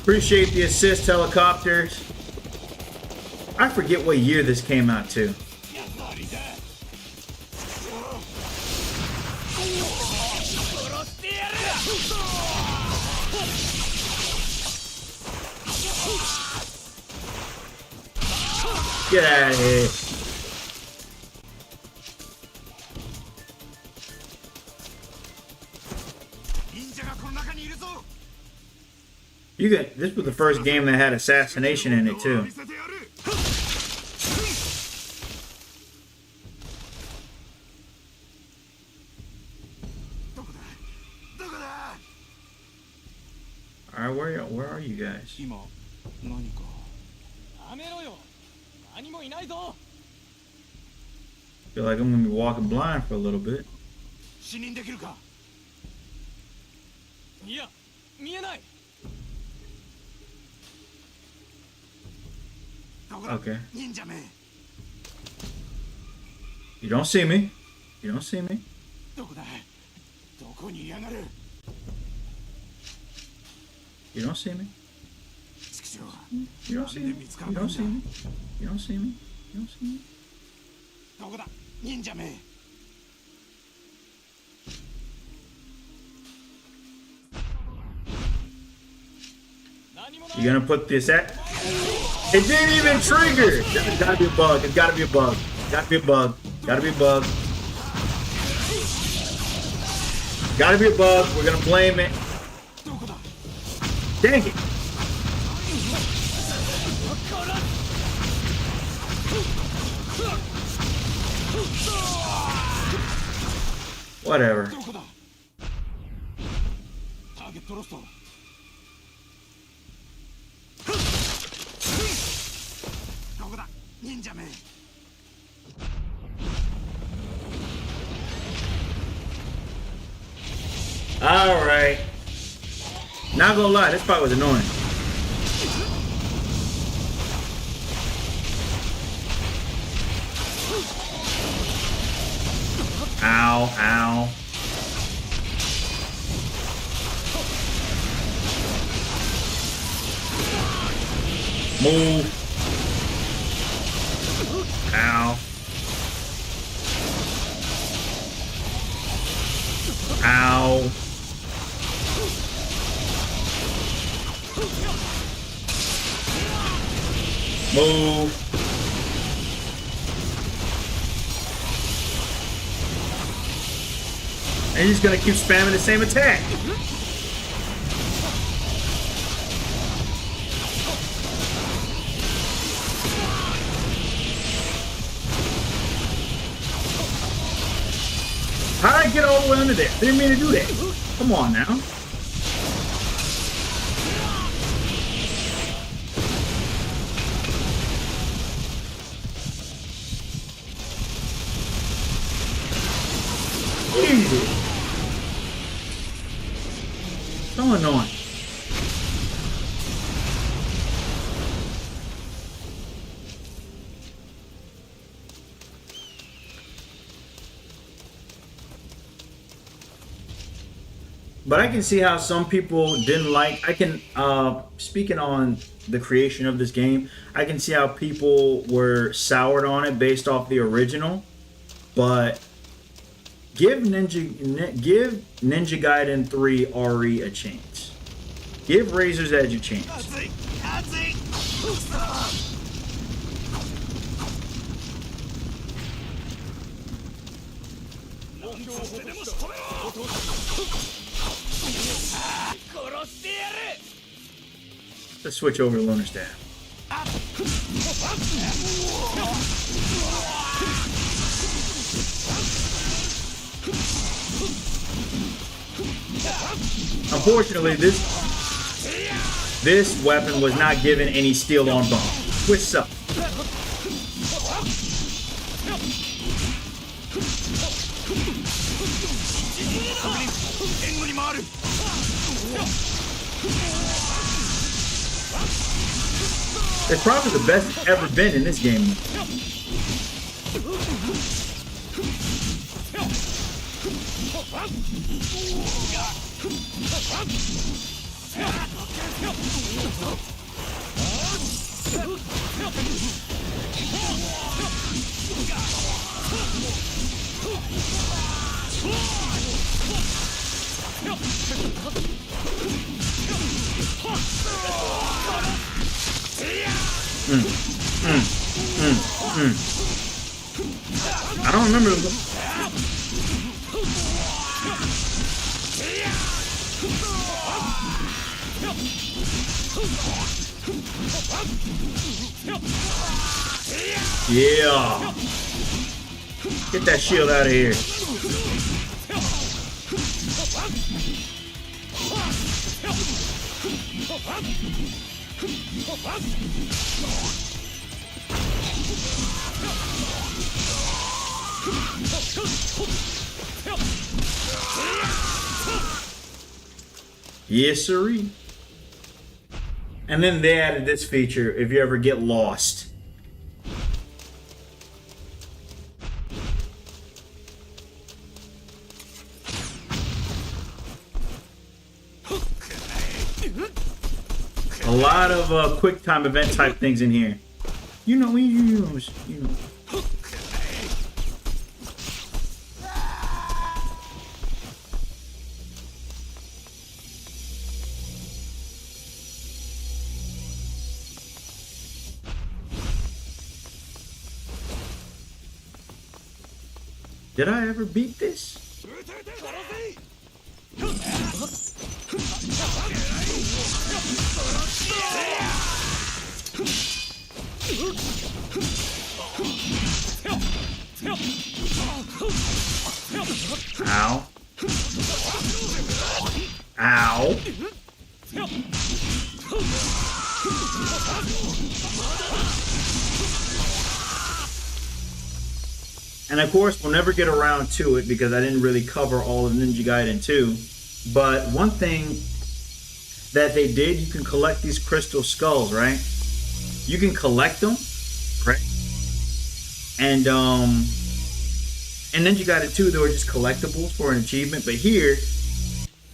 Appreciate the assist, helicopters. I forget what year this came out to. Get out of here. This was the first game that had assassination in it too. Alright, where are you guys? 今何かやめろよ何もいないぞ Feel like I'm gonna be walking blind for a little bit. 視認できるかいや見えない Okay. 忍者め You don't see me. You don't see me. どこだどこにいやがる You don't see me. 畜生 You don't see me. You don't see me. You don't see me. You don't see me. どこだ忍者め You gonna put this at? It didn't even trigger. It's gotta be a bug. It's gotta be a bug. Gotta be a bug. Gotta be a bug. Gotta be a bug. We're gonna blame it. Dang it. Whatever. どこだターゲットロスト どこだ忍者め Alright. Not gonna lie, this part was annoying. Ow, ow. Move. Ow. Ow. Move. And he's gonna keep spamming the same attack. How'd I get all the way under there? Didn't mean to do that. Come on now. Jesus. So annoying. But I can see how some people didn't like. I can, speaking on the creation of this game, I can see how people were soured on it based off the original. But give Ninja Gaiden 3 RE a chance. Give Razor's Edge a chance. Let's switch over to Lunar Staff. Unfortunately, this weapon was not given any steel on bone, which sucks. It's probably the best it's ever been in this game. I don't remember them. Yeah. Get that shield out of here. Yes, sirree. And then they added this feature if you ever get lost. A lot of quick time event type things in here. You know. Did I ever beat this? Ow. Ow. And of course, we'll never get around to it because I didn't really cover all of Ninja Gaiden 2. But one thing that they did, you can collect these crystal skulls, right? You can collect them, right? And in Ninja Gaiden 2, they were just collectibles for an achievement. But here,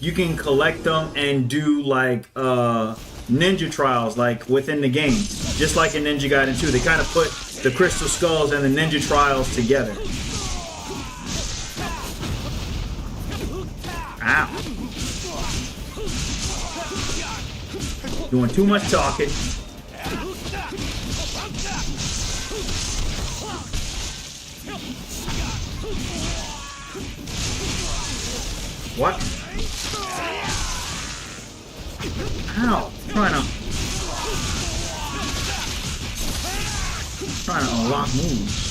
you can collect them and do like ninja trials, like within the game. Just like in Ninja Gaiden 2, they kind of put the crystal skulls and the ninja trials together. Ow. Doing too much talking. What? Ow. Trying to unlock moves.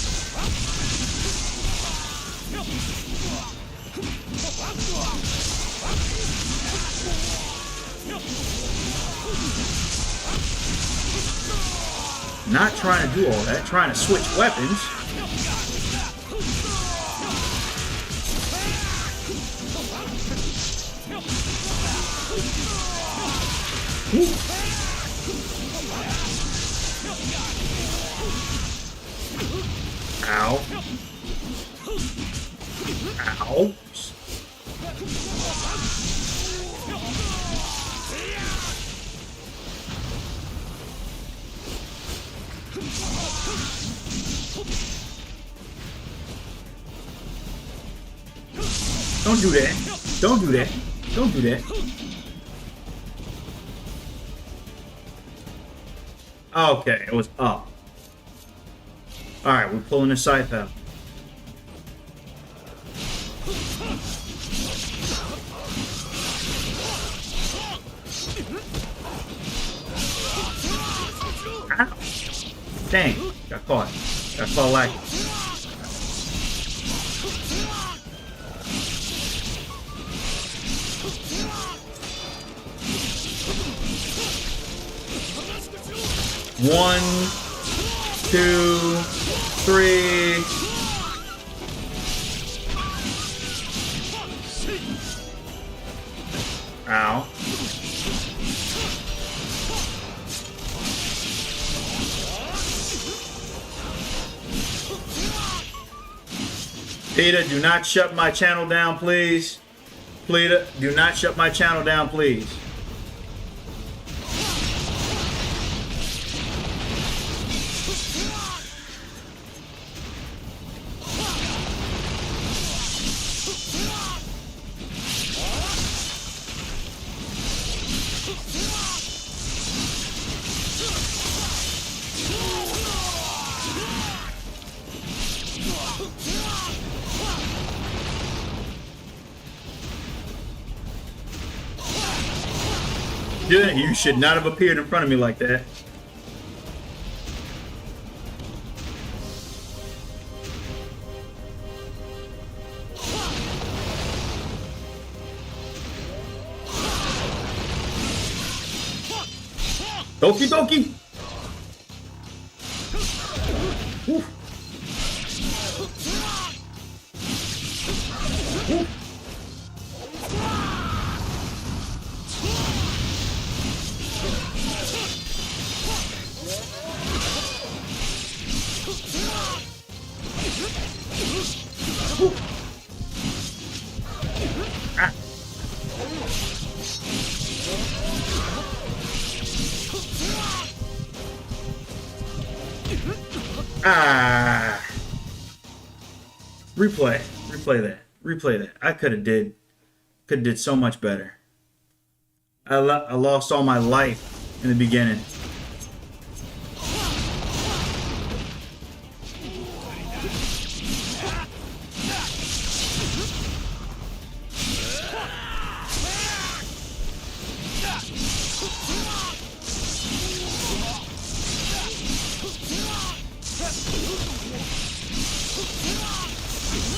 Not trying to do all that, trying to switch weapons. Ooh. Ow. Ow. Don't do that. Don't do that. Don't do that. Okay, it was up. Alright, we're pulling the scythe out. Ow. Dang, got caught. Got caught lacking. One, two, three. Ow. Peter, do not shut my channel down, please. Peter, do not shut my channel down, please. You should not have appeared in front of me like that. Doki Doki! Woo. Woo. Woo. Ah. Ah. Replay that. I could have did so much better. I lost all my life in the beginning.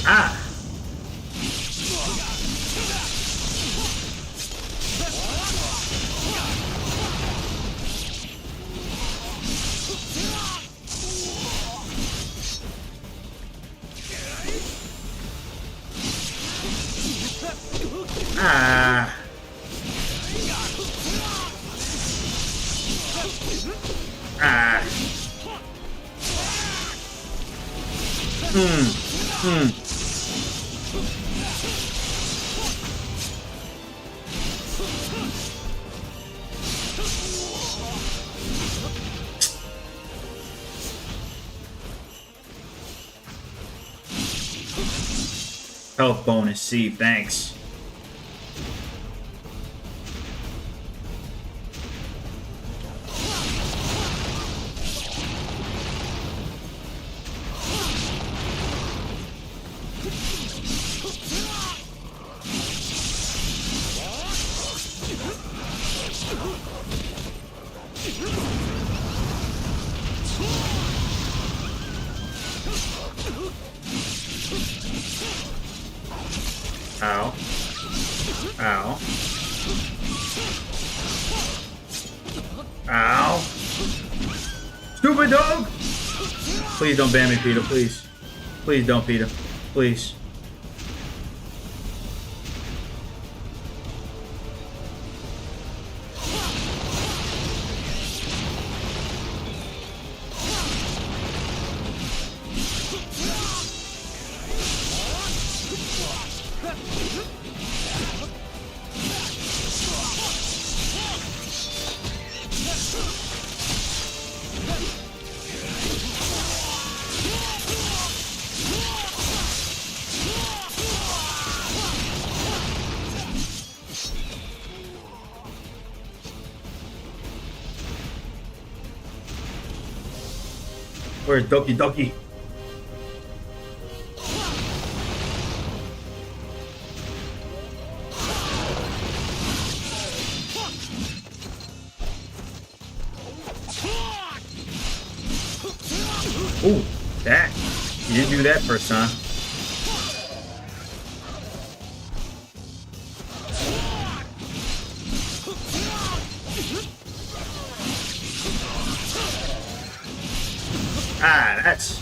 Ah! Ah! Ah! Health bonus, C, thanks. Ow. Ow. Ow. Stupid dog! Please don't ban me, Peter, please. Please don't, Peter. Please. Where's Doki Doki? Ooh, that. You didn't do that first time. Ah, that's...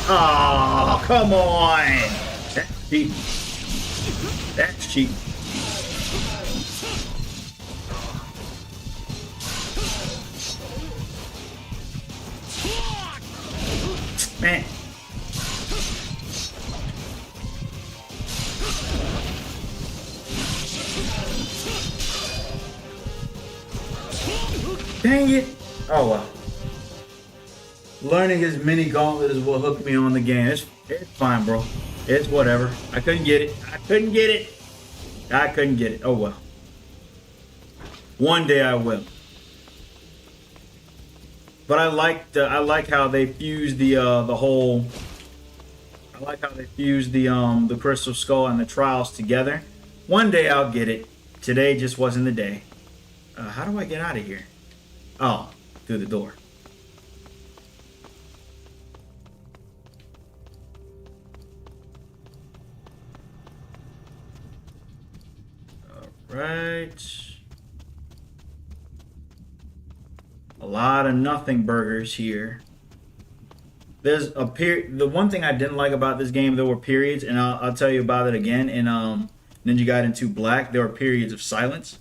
Oh, come on! That's cheap. That's cheap. Man. Dang it! Oh well. Learning as many gauntlets will hook me on the game. It's fine, bro. It's whatever. I couldn't get it. I couldn't get it. Oh well. One day I will. But I like how they fused the whole. I like how they fused the Crystal Skull and the Trials together. One day I'll get it. Today just wasn't the day. How do I get out of here? Oh, through the door. right. A lot of nothing burgers here. There's a period. The one thing I didn't like about this game, there were periods, and I'll tell you about it again in Ninja Gaiden 2 Black. There were periods of silence.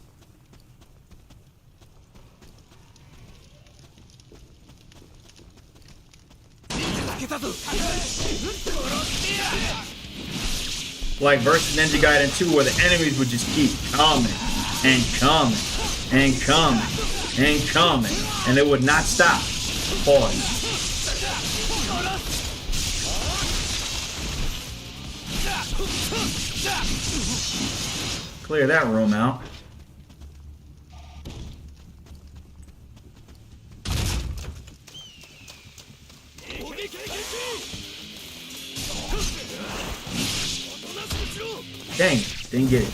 Like versus Ninja Gaiden 2, where the enemies would just keep coming and coming and coming and coming, and they would not stop. Pause. Clear that room out. Dang, didn't get it.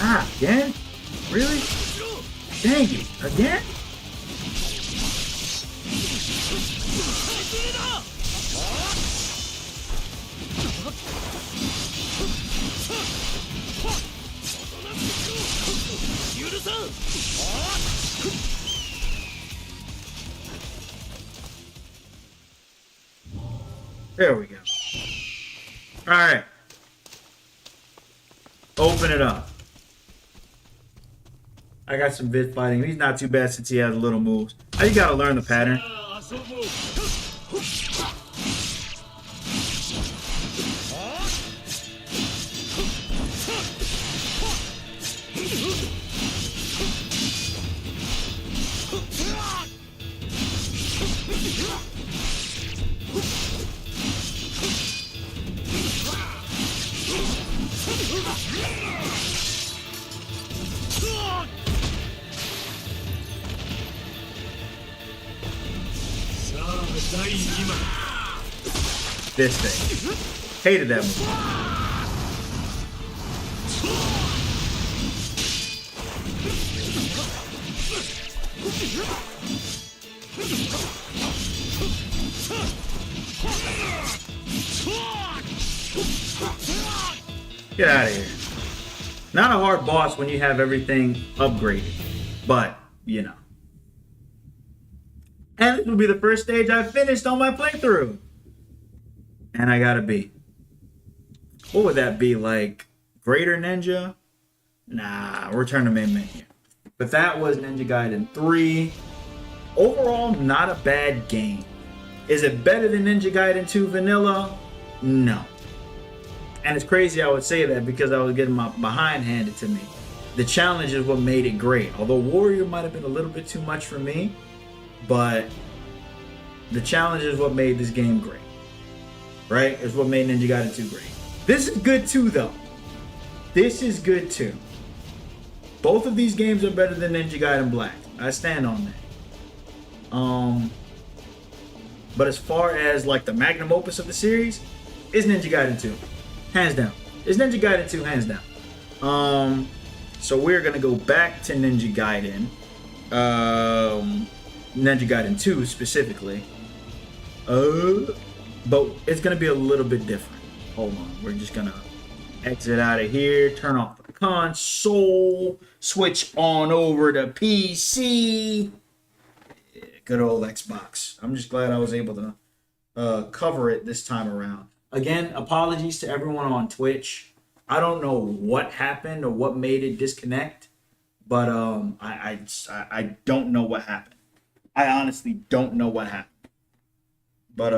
Ah, again? Really? Dang it, again? There we go. All right. Open it up. I got some vid fighting. He's not too bad since he has little moves. I just gotta learn the pattern. This thing. Hated that move. Get out of here. Not a hard boss when you have everything upgraded, but you know. And this will be the first stage I finished on my playthrough. And I got a B. What would that be, like? Greater Ninja? Nah, return to main menu. But that was Ninja Gaiden 3. Overall, not a bad game. Is it better than Ninja Gaiden 2 Vanilla? No. And it's crazy I would say that because I was getting my behind handed to me. The challenge is what made it great. Although Warrior might have been a little bit too much for me, but the challenge is what made this game great. Right? It's what made Ninja Gaiden 2 great. This is good too, though. This is good too. Both of these games are better than Ninja Gaiden Black. I stand on that. But as far as like the magnum opus of the series, it's Ninja Gaiden 2. Hands down. It's Ninja Gaiden 2, hands down. So we're gonna go back to Ninja Gaiden. Ninja Gaiden 2 specifically. But it's gonna be a little bit different. Hold on, we're just gonna exit out of here, turn off the console, switch on over to PC. Yeah, good old Xbox. I'm just glad I was able to cover it this time around. Again, apologies to everyone on Twitch. I don't know what happened or what made it disconnect, but I don't know what happened. I honestly don't know what happened. But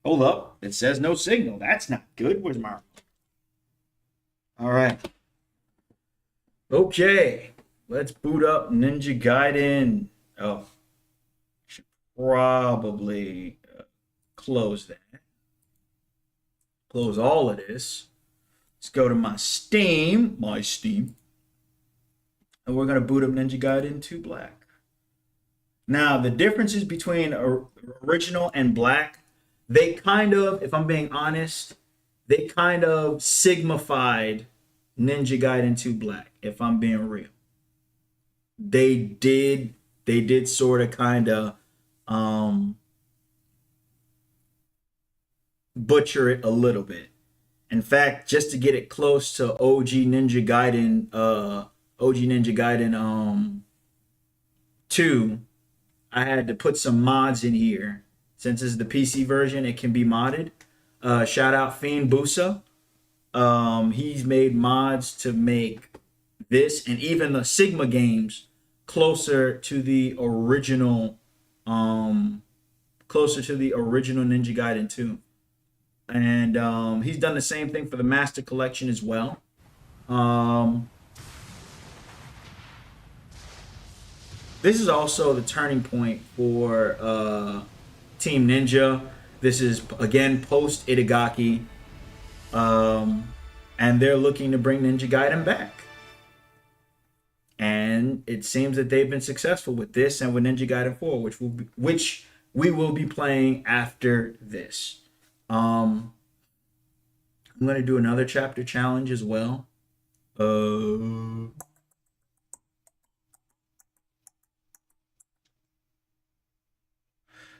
hold up. It says no signal. That's not good. Where's my... All right. Okay. Let's boot up Ninja Gaiden. Oh. Should probably close that. Close all of this. Let's go to my Steam. And we're going to boot up Ninja Gaiden 2 Black. Now, the differences between original and Black, they kind of, if I'm being honest, they kind of signified Ninja Gaiden 2 Black, if I'm being real. They did sort of kind of butcher it a little bit. In fact, just to get it close to OG Ninja Gaiden 2, I had to put some mods in here. Since this is the PC version, it can be modded. Shout out Fiend Busa. He's made mods to make this and even the Sigma games closer to the original Ninja Gaiden 2. And he's done the same thing for the Master Collection as well. This is also the turning point for Team Ninja. This is again post Itagaki, and they're looking to bring Ninja Gaiden back. And it seems that they've been successful with this and with Ninja Gaiden 4, which we will be playing after this. I'm gonna do another chapter challenge as well.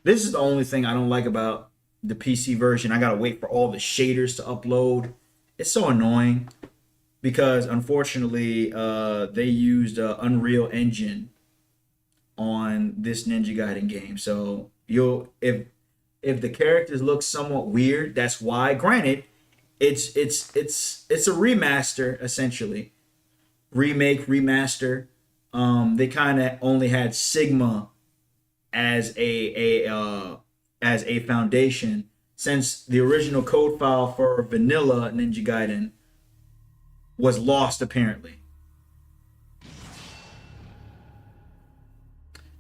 This is the only thing I don't like about the PC version. I gotta wait for all the shaders to upload. It's so annoying because unfortunately they used Unreal Engine on this Ninja Gaiden game. So if the characters look somewhat weird, that's why. Granted, it's a remaster essentially, remake remaster. They kind of only had Sigma as a foundation, since the original code file for vanilla Ninja Gaiden was lost apparently.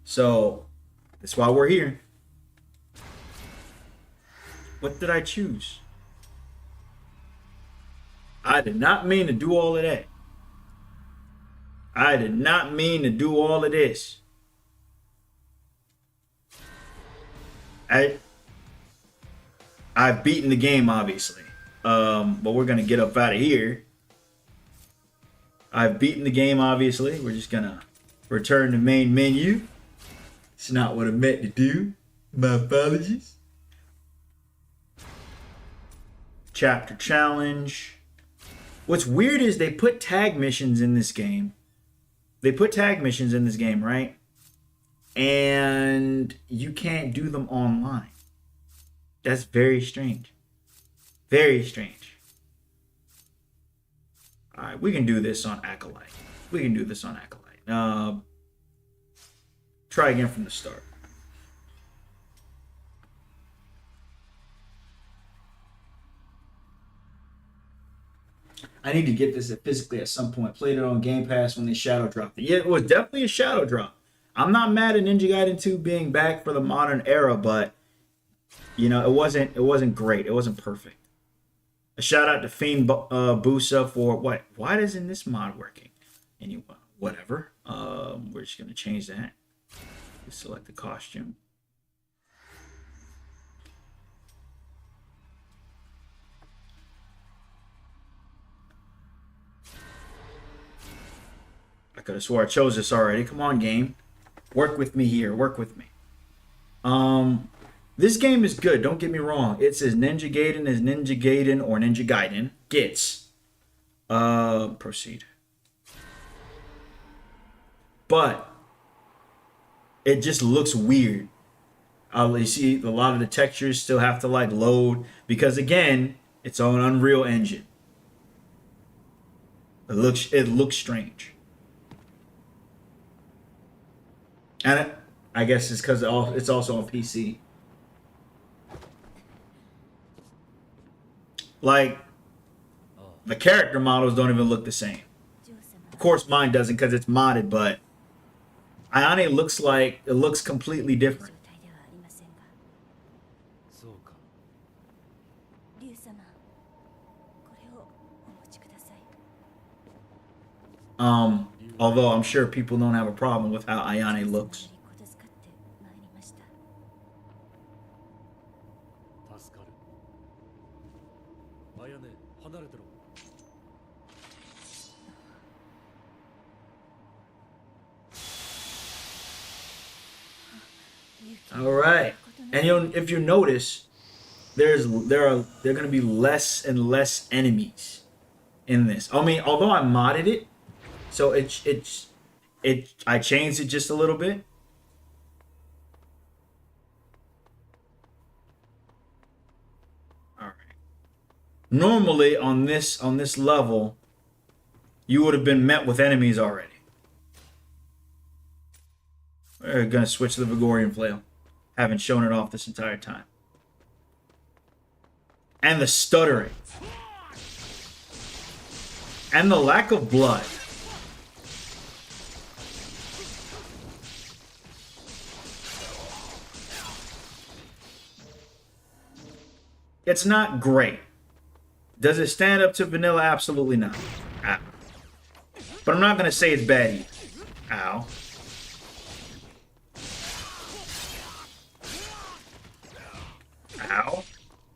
So that's why we're here. What did I choose? I did not mean to do all of that. I did not mean to do all of this. I've beaten the game, obviously. But we're gonna get up out of here. I've beaten the game, obviously. We're just gonna return to main menu. It's not what I meant to do. My apologies. Chapter challenge. What's weird is they put tag missions in this game. Right? And you can't do them online. That's very strange. Very strange. Alright, we can do this on Acolyte. Try again from the start. I need to get this physically at some point. Played it on Game Pass when they shadow dropped it. Yeah, it was definitely a shadow drop. I'm not mad at Ninja Gaiden 2 being back for the modern era, but you know, it wasn't great. It wasn't perfect. A shout out to Fiend Busa for what? Why isn't this mod working? Anyway, whatever. We're just gonna change that. Select the costume. I could have swore I chose this already. Come on, game. Work with me here. Work with me. This game is good. Don't get me wrong. It says Ninja Gaiden is Ninja Gaiden or Ninja Gaiden gets. Proceed. But it just looks weird. You see, a lot of the textures still have to like load because again, it's on Unreal Engine. It looks strange. And I guess it's because it's also on PC. Like, the character models don't even look the same. Of course, mine doesn't because it's modded, but Ayane looks completely different. Although I'm sure people don't have a problem with how Ayane looks. All right, and if you notice, there are gonna be less and less enemies in this. I mean, although I modded it, so I changed it just a little bit. All right. Normally on this level, you would have been met with enemies already. We're gonna switch to the Vigorian flail. Haven't shown it off this entire time. And the stuttering. And the lack of blood. It's not great. Does it stand up to vanilla? Absolutely not. Ow. But I'm not going to say it's bad either. Ow. Ow.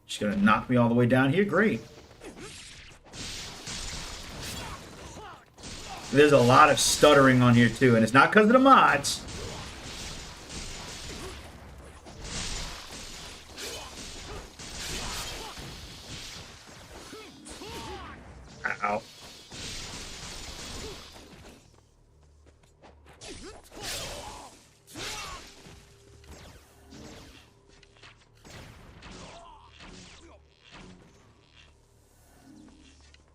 She's going to knock me all the way down here. Great. There's a lot of stuttering on here too, and it's not because of the mods. Ow.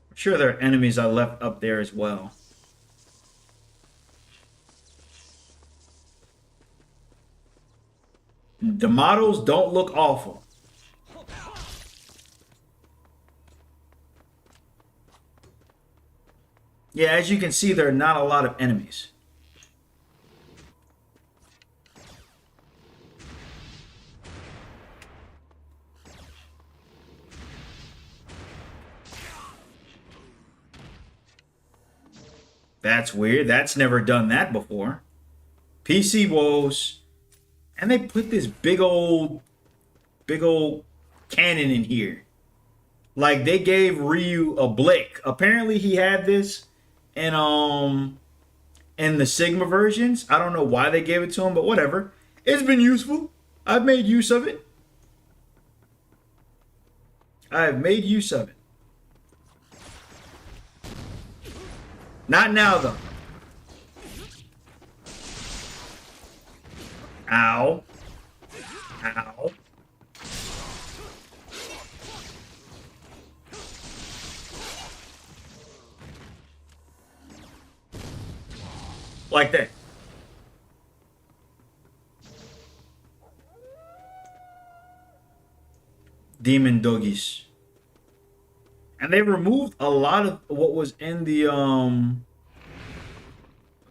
I'm sure there are enemies I left up there as well. The models don't look awful. Yeah, as you can see, there are not a lot of enemies. That's weird. That's never done that before. PC woes. And they put this big old cannon in here. Like they gave Ryu a blick. Apparently he had this in the Sigma versions. I don't know why they gave it to him, but whatever. It's been useful. I've made use of it. I've made use of it. Not now though. Ow. Ow. Like that. Demon doggies. And they removed a lot of what was in the oh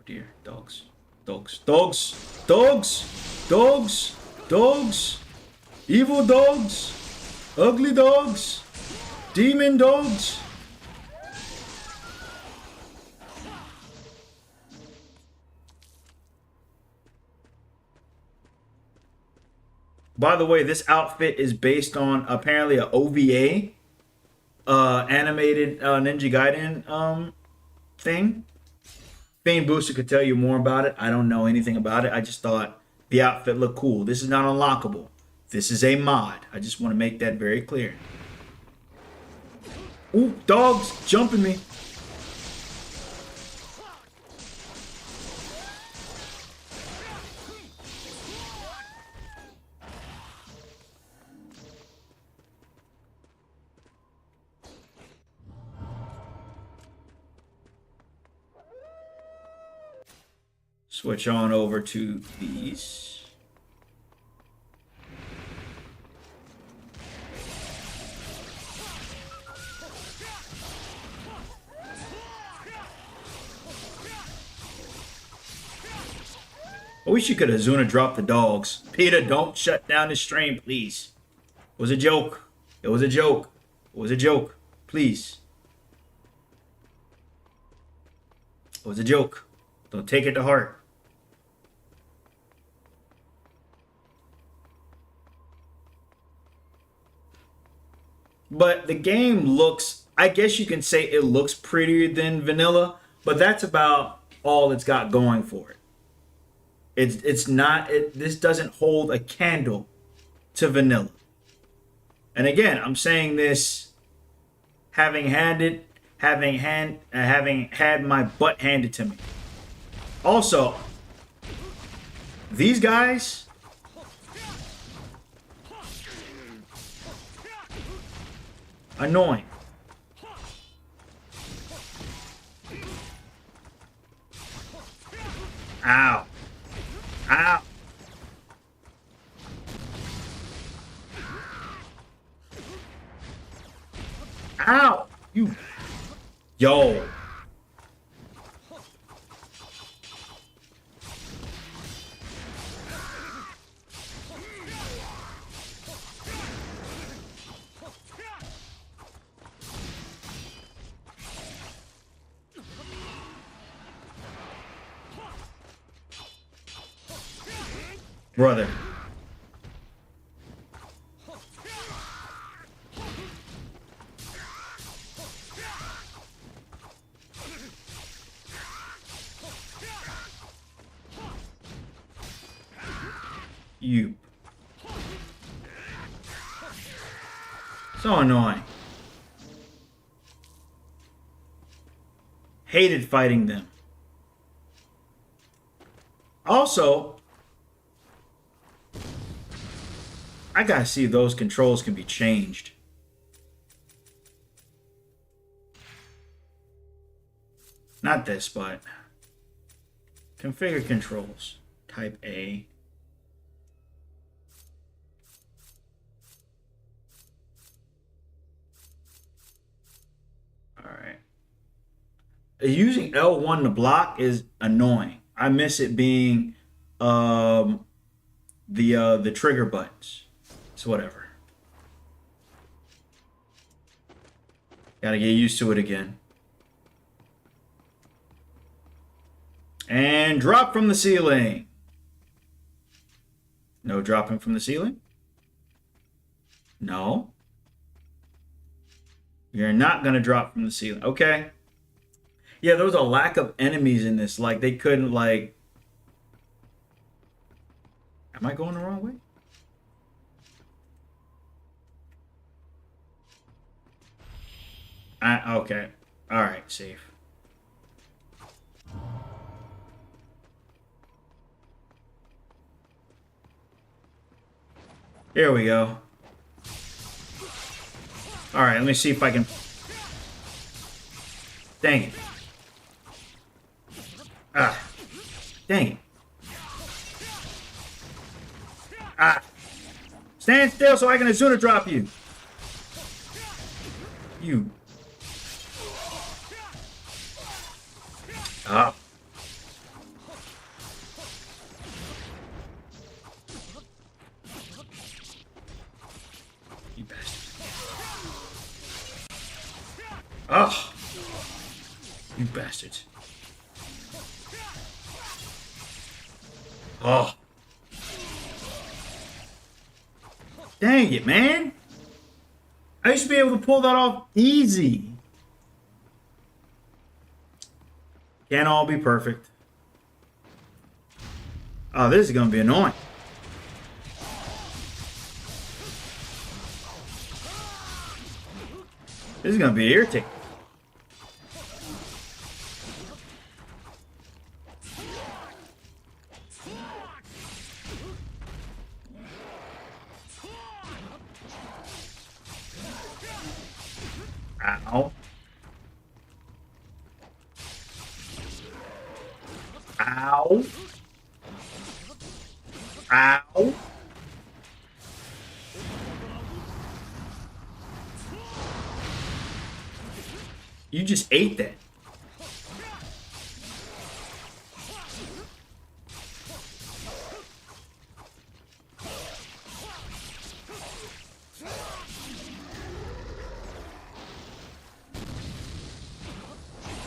dear, dogs. Dogs. Dogs. Dogs. Dogs, dogs, evil dogs, ugly dogs, demon dogs. By the way, this outfit is based on apparently a OVA, animated Ninja Gaiden thing. Fiend Booster could tell you more about it. I don't know anything about it. I just thought the outfit looked cool. This is not unlockable. This is a mod. I just want to make that very clear. Ooh, dogs jumping me. Switch on over to these. I wish you could Azuna drop the dogs. Peter, don't shut down the stream, please. It was a joke. It was a joke. It was a joke. Please. It was a joke. Don't take it to heart. But the game looks, I guess you can say it looks prettier than vanilla, but that's about all it's got going for it. It's not, this doesn't hold a candle to vanilla. And again, I'm saying this having had my butt handed to me. Also, these guys annoying. Ow. Ow. Ow. You. Yo. Brother. You. So annoying. Hated fighting them. Also, I gotta see if those controls can be changed. Not this, but configure controls. Type A. Alright. Using L1 to block is annoying. I miss it being the trigger buttons. It's whatever. Gotta get used to it again. And drop from the ceiling. No dropping from the ceiling? No. You're not gonna drop from the ceiling. Okay. Yeah, there was a lack of enemies in this. Like, they couldn't, like... Am I going the wrong way? Okay. Alright, safe. Here we go. Alright, let me see if I can... Dang it. Ah. Dang it. Ah. Stand still so I can Azuna drop you. You. Ah. You bastard. Ah. You bastards. Oh. Dang it, man. I used to be able to pull that off easy. Can't all be perfect. Oh, this is going to be annoying. This is going to be irritating. Ow. Ow. Ow. You just ate that.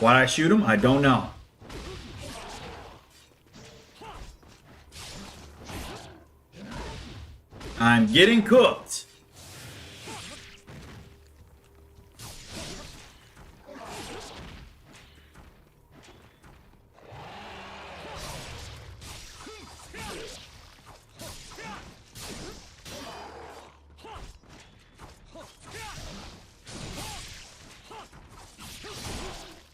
Why'd I shoot him? I don't know. I'm getting cooked.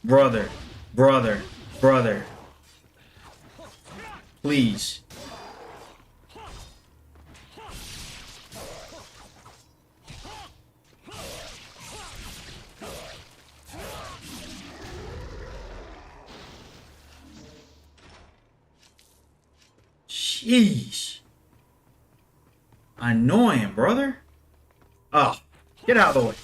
Brother. Brother. Brother. Please. Jeez. Annoying, brother. Oh, get out of the way.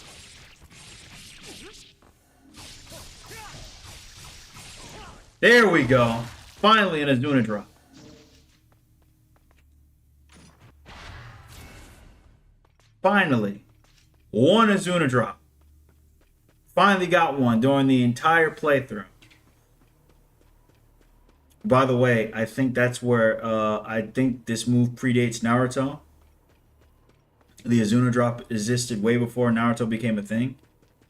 There we go. Finally an Azuna drop. Finally. One Azuna drop. Finally got one during the entire playthrough. By the way, I think that's where I think this move predates Naruto. The Azuna drop existed way before Naruto became a thing.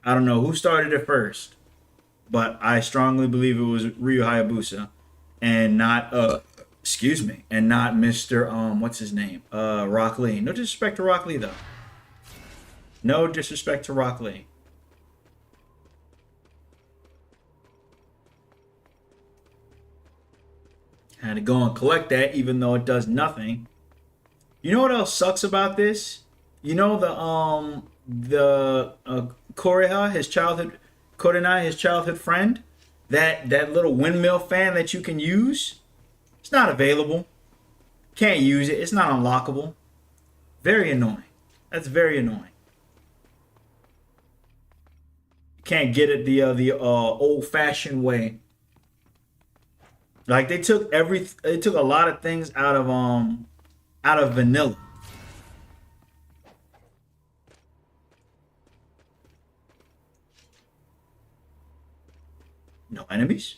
I don't know who started it first, but I strongly believe it was Ryu Hayabusa and not and not Mr. What's his name? Rock Lee. No disrespect to Rock Lee though. No disrespect to Rock Lee. Had to go and collect that, even though it does nothing. You know what else sucks about this? You know the Koreha, his childhood friend, that little windmill fan that you can use. It's not available. Can't use it. It's not unlockable. Very annoying. That's very annoying. Can't get it the old-fashioned way. Like they took a lot of things out of vanilla. No enemies?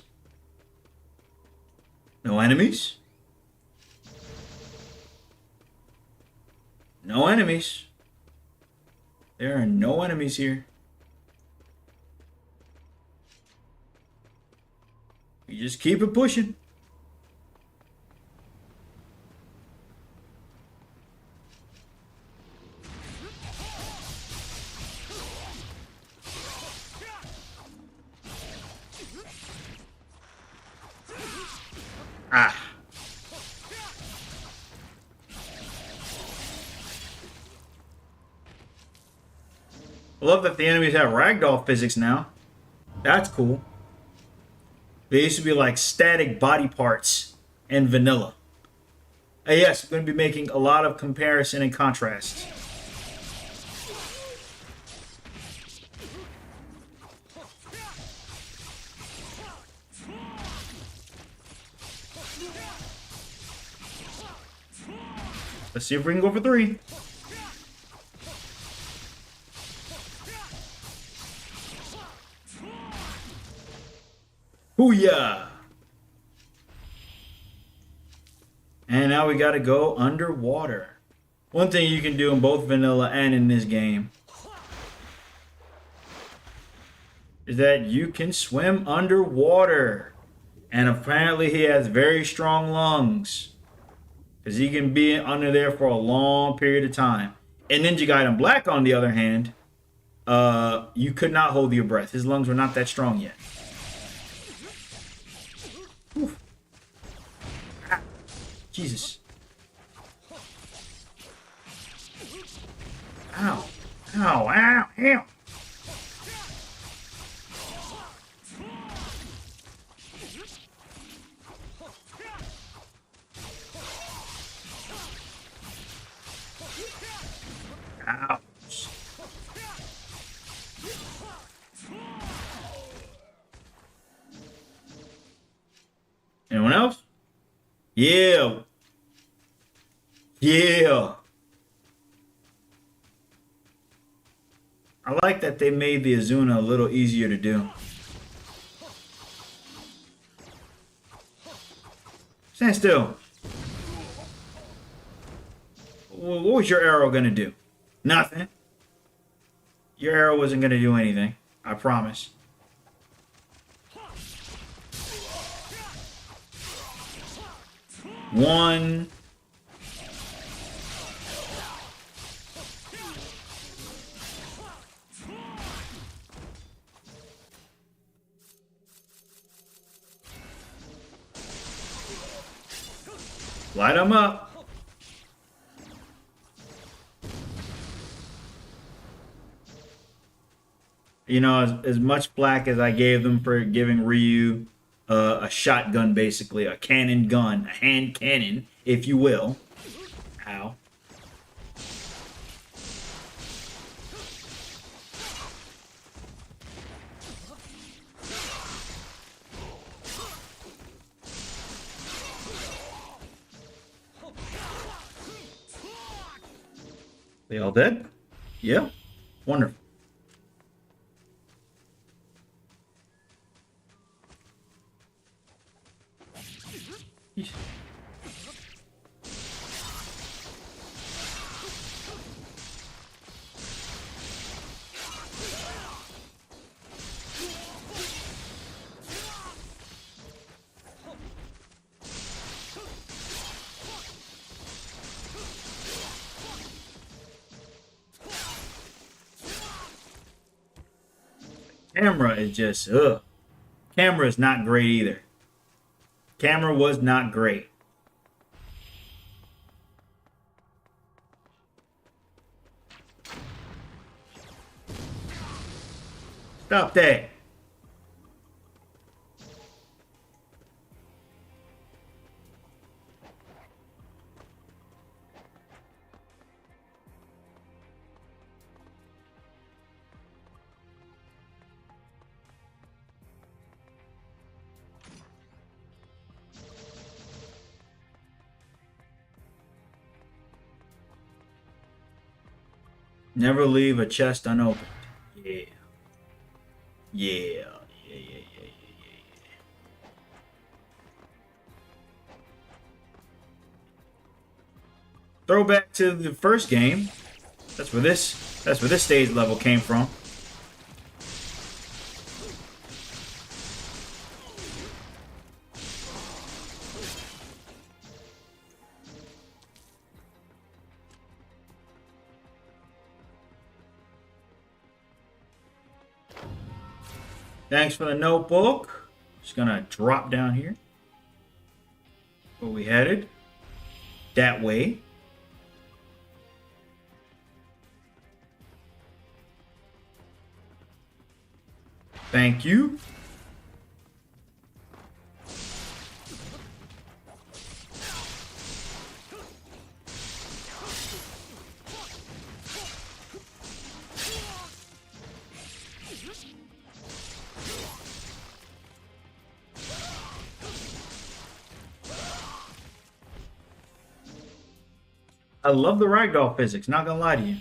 No enemies? No enemies. There are no enemies here. You just keep it pushing. Ah. I love that the enemies have ragdoll physics now. That's cool. They used to be like static body parts in vanilla. And yes, I'm going to be making a lot of comparison and contrast. Let's see if we can go for 3. Hoo-yah! And now we gotta go underwater. One thing you can do in both vanilla and in this game is that you can swim underwater. And apparently he has very strong lungs, because he can be under there for a long period of time. In Ninja Gaiden Black, on the other hand, you could not hold your breath. His lungs were not that strong yet. Oof. Ah, Jesus. Ow. Ow, ow, ow. Ouch. Anyone else? Yeah. Yeah. I like that they made the Azuna a little easier to do. Stand still. What was your arrow gonna do? Nothing. Your arrow wasn't gonna do anything. I promise. One. Light them up. You know, as much flack as I gave them for giving Ryu a shotgun, basically, a cannon gun, a hand cannon, if you will. Ow. They all dead? Yeah. Wonderful. Yeesh. Camera is just, ugh. Camera is not great either. Camera was not great. Stop that. Never leave a chest unopened. Yeah. Yeah. Throwback to the first game. That's where this stage level came from. Thanks for the notebook. Just gonna drop down here. Where we headed? That way. Thank you. I love the ragdoll physics, not gonna lie to you.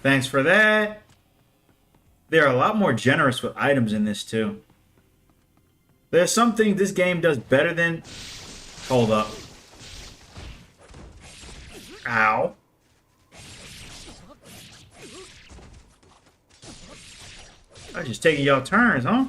Thanks for that. They're a lot more generous with items in this too. There's something this game does better than... Hold up. Ow. I'm just taking y'all turns, huh?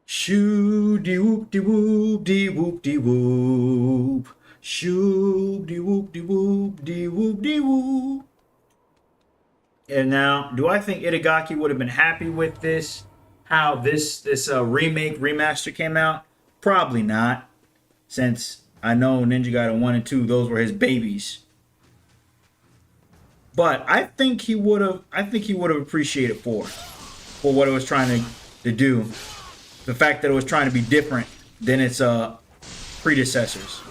Shoo dee whoop dee whoop dee whoop dee whoop. Shoo dee whoop dee whoop dee whoop dee whoop. And now, do I think Itagaki would have been happy with this? How this remake remaster came out? Probably not, since I know Ninja Gaiden 1 and 2, those were his babies. But I think he would have. I think he would have appreciated for what it was trying to do. The fact that it was trying to be different than its predecessors.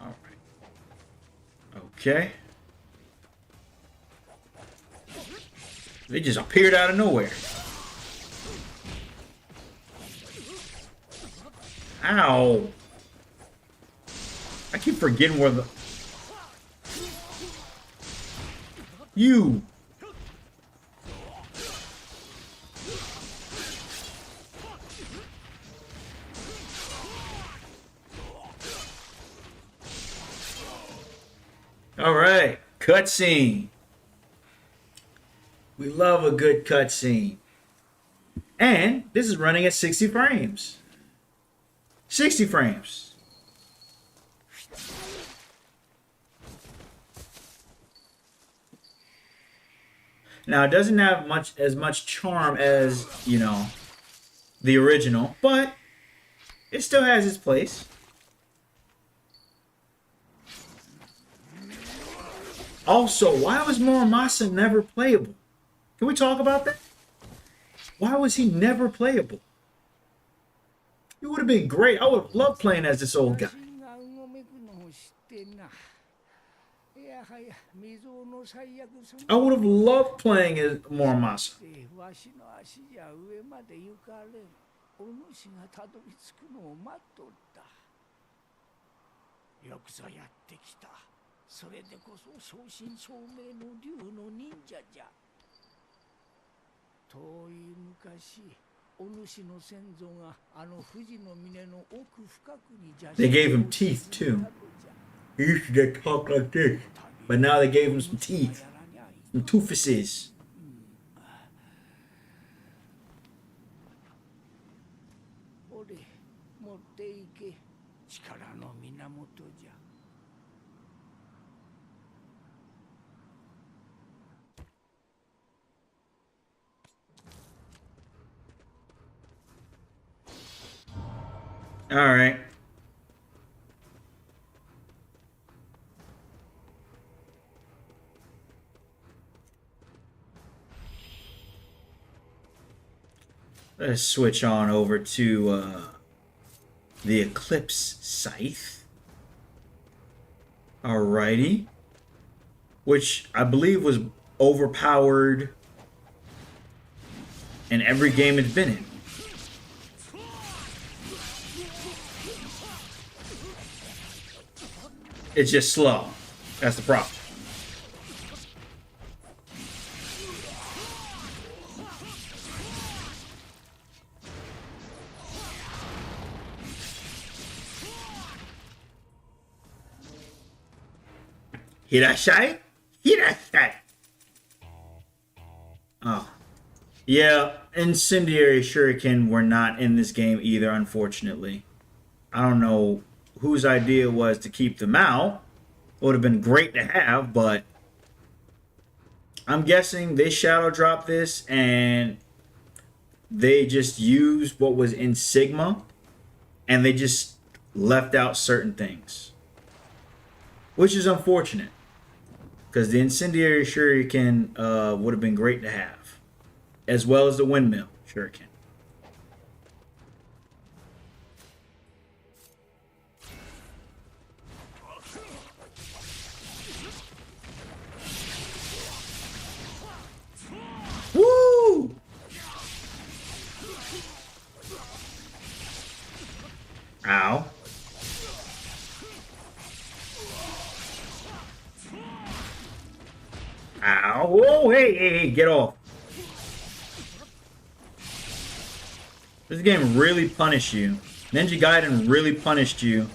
All right. Okay. They just appeared out of nowhere. Ow. I keep forgetting where the... You. All right, cutscene. We love a good cutscene. And this is running at 60 frames. 60 frames. Now it doesn't have as much charm as, you know, the original, but it still has its place. Also, why was Muramasa never playable? Can we talk about that? Why was he never playable? He would have been great. I would have loved playing as this old guy. I would have loved playing as Muramasa. よくぞやってきた。それでこそ正真正銘の竜の忍者じゃ。遠い昔、お主の先祖があの富士の峰の奥深くに邪神。 They gave him teeth too. He used to talk like this, but now they gave him some teeth, some toofuses. おれ、持っていけ。力の源じゃ。 All right. Let's switch on over to the Eclipse Scythe. Alrighty. Which I believe was overpowered in every game it's been in. It's just slow. That's the problem. Hirashai? Hirashai. Oh. Yeah, Incendiary Shuriken were not in this game either, unfortunately. I don't know whose idea was to keep them out. It would have been great to have, but I'm guessing they shadow dropped this and they just used what was in Sigma and they just left out certain things, which is unfortunate because the Incendiary Shuriken would have been great to have, as well as the Windmill Shuriken. Woo! Ow. Ow. Whoa, hey, get off. This game really punished you. Ninja Gaiden really punished you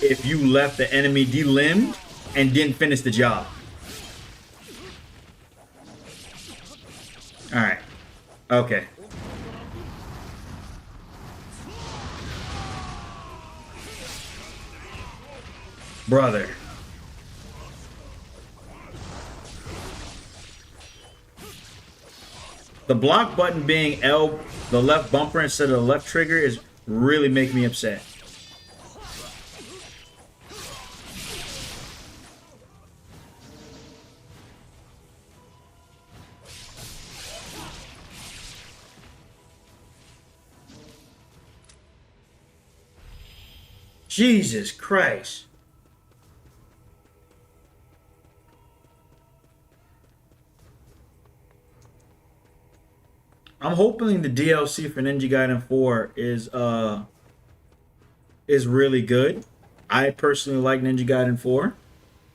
if you left the enemy delimbed and didn't finish the job. Alright. Okay. Brother. The block button being L, the left bumper instead of the left trigger, is really making me upset. Jesus Christ. I'm hoping the DLC for Ninja Gaiden 4 is really good. I personally like Ninja Gaiden 4.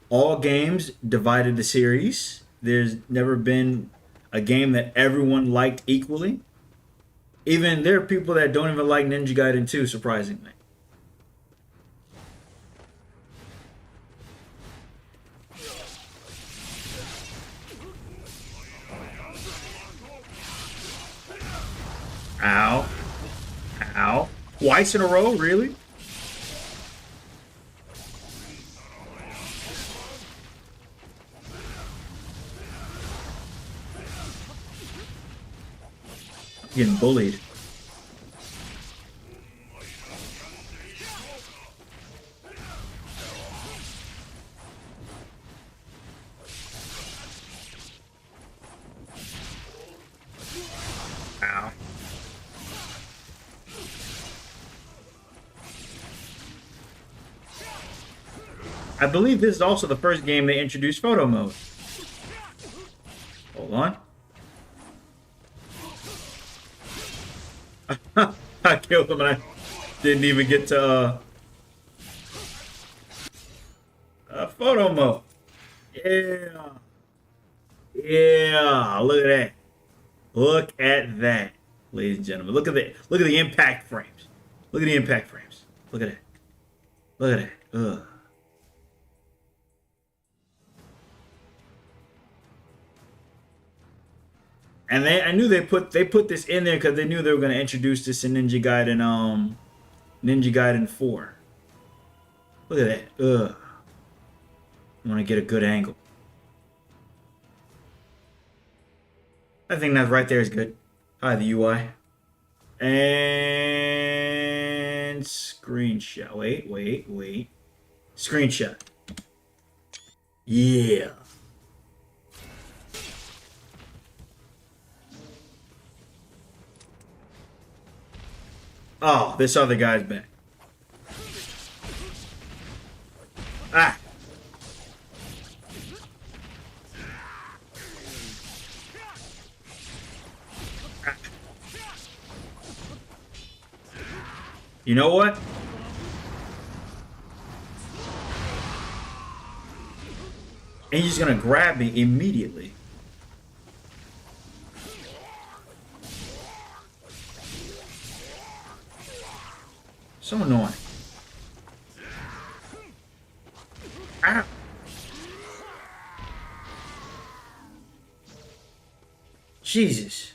All games divided the series. There's never been a game that everyone liked equally. Even there are people that don't even like Ninja Gaiden 2, surprisingly. Ow. Ow. Twice in a row? Really? I'm getting bullied. Ow. I believe this is also the first game they introduced photo mode. Hold on. I killed him and I didn't even get to photo mode. Yeah. Yeah. Look at that. Look at that, ladies and gentlemen. Look at that. Look at the impact frames. Look at the impact frames. Look at that. Look at that. Ugh. And I knew they put this in there because they knew they were going to introduce this in Ninja Gaiden 4. Look at that. Ugh. I want to get a good angle. I think that right there is good. Hi, the UI. And screenshot. Wait. Screenshot. Yeah. Oh, this other guy's back. Ah. You know what? And he's gonna grab me immediately. So annoying. Ah. Jesus.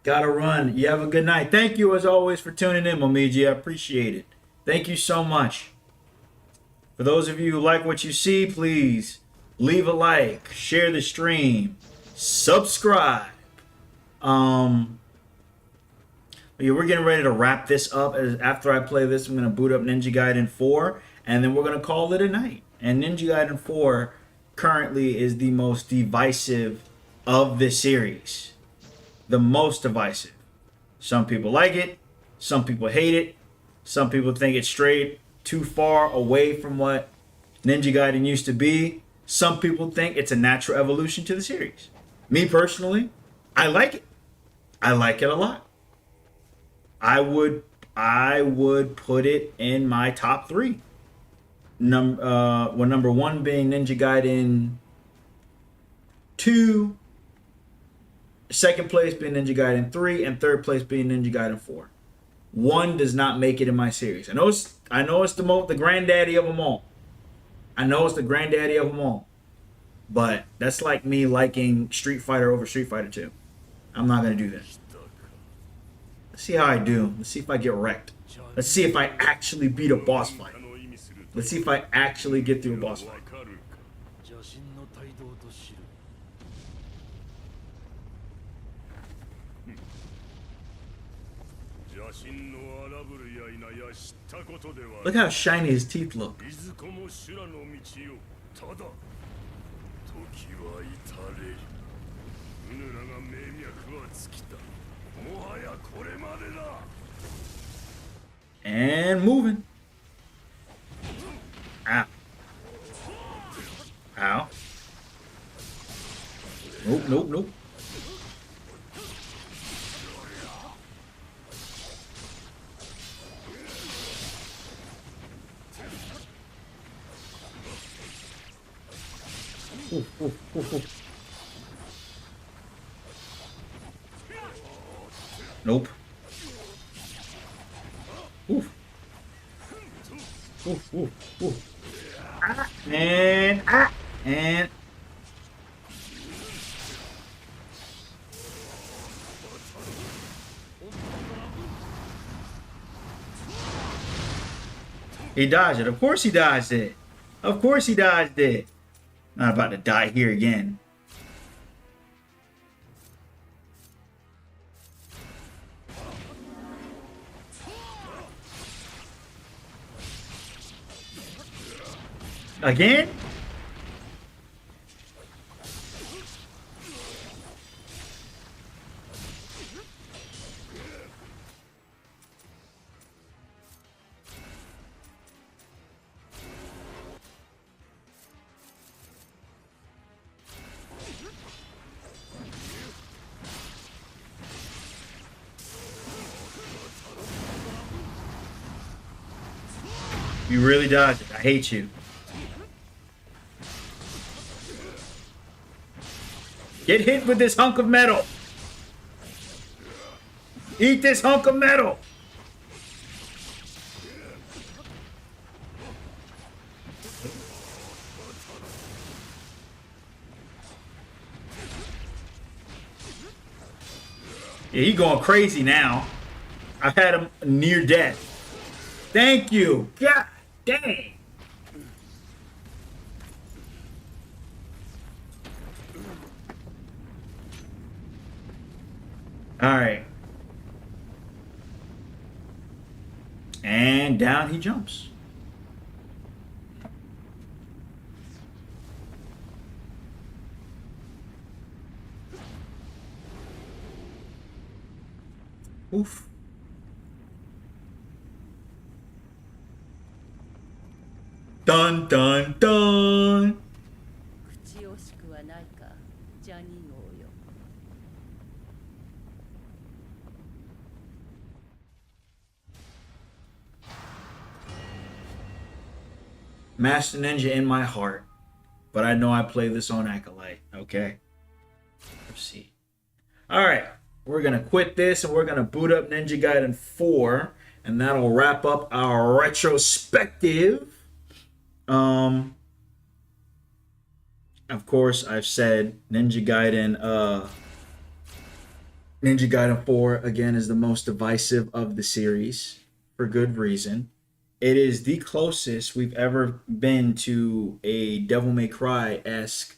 Gotta run. You have a good night. Thank you as always for tuning in, Momiji. I appreciate it. Thank you so much. For those of you who like what you see, please leave a like, share the stream, subscribe. Yeah, we're getting ready to wrap this up. After I play this, I'm going to boot up Ninja Gaiden 4, and then we're going to call it a night. And Ninja Gaiden 4 currently is the most divisive of the series. The most divisive. Some people like it. Some people hate it. Some people think it's strayed too far away from what Ninja Gaiden used to be. Some people think it's a natural evolution to the series. Me personally, I like it. I like it a lot. I would put it in my top 3. Number 1 being Ninja Gaiden 2, second place being Ninja Gaiden 3, and third place being Ninja Gaiden 4. 1 does not make it in my series. I know it's the granddaddy of them all. But that's like me liking Street Fighter over Street Fighter 2. I'm not gonna do that. Let's see how I do. Let's see if I get wrecked. Let's see if I actually beat a boss fight. Let's see if I actually get through a boss fight. Look how shiny his teeth look. And moving. Ow. Ow. Nope. Oof. Nope. Oof. And He dodged it. Of course he dodged it. Of course he dodged it. Not about to die here again. Again? You really dodged it. I hate you. Get hit with this hunk of metal. Eat this hunk of metal. Yeah, he going crazy now. I've had him near death. Thank you. God dang. All right. And down he jumps. Oof. Dun dun dun. 口惜しくはないか、ジャニー王よ。Master Ninja in my heart. But I know I play this on Acolyte. Okay. Proceed. Alright. We're going to quit this and we're going to boot up Ninja Gaiden 4. And that'll wrap up our retrospective. Of course, I've said Ninja Gaiden 4 again is the most divisive of the series for good reason. It is the closest we've ever been to a Devil May Cry-esque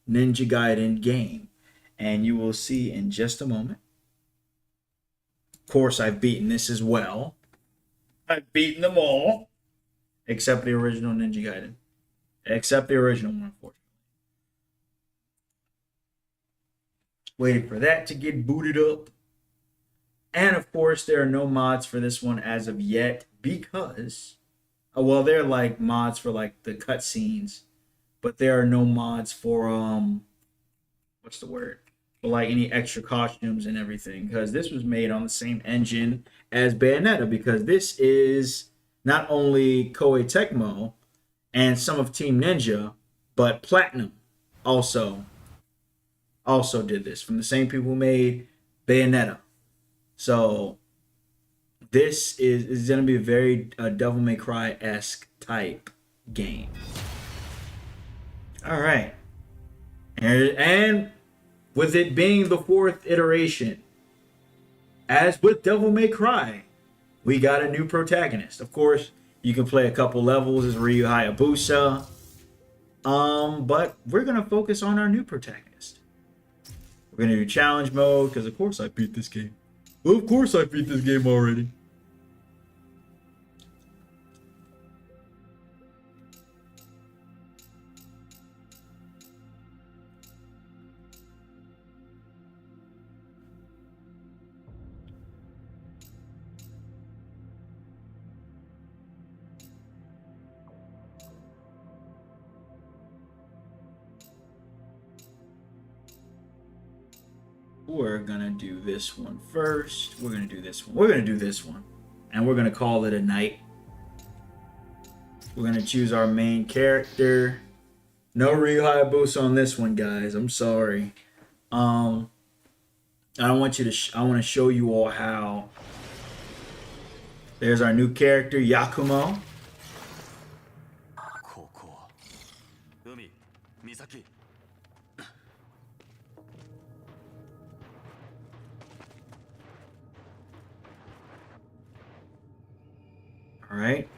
Ninja Gaiden game. And you will see in just a moment. Of course, I've beaten this as well. I've beaten them all. Except the original Ninja Gaiden. Except the original one, unfortunately. Waiting for that to get booted up. And of course, there are no mods for this one as of yet because, well, they're like mods for like the cutscenes, but there are no mods for what's the word? For like any extra costumes and everything, because this was made on the same engine as Bayonetta, because this is not only Koei Tecmo and some of Team Ninja, but Platinum also did this from the same people who made Bayonetta. So this is going to be a very Devil May Cry-esque type game. All right. And with it being the 4th iteration, as with Devil May Cry, we got a new protagonist. Of course, you can play a couple levels as Ryu Hayabusa. But we're going to focus on our new protagonist. We're going to do challenge mode because, of course, I beat this game. Of course I beat this game already. We're gonna do this one first. We're gonna do this one. We're gonna do this one. And we're gonna call it a night. We're gonna choose our main character. No Ryu Hayabusa on this one, guys. I'm sorry. I don't want you to. I want to show you all how. There's our new character, Yakumo. All right.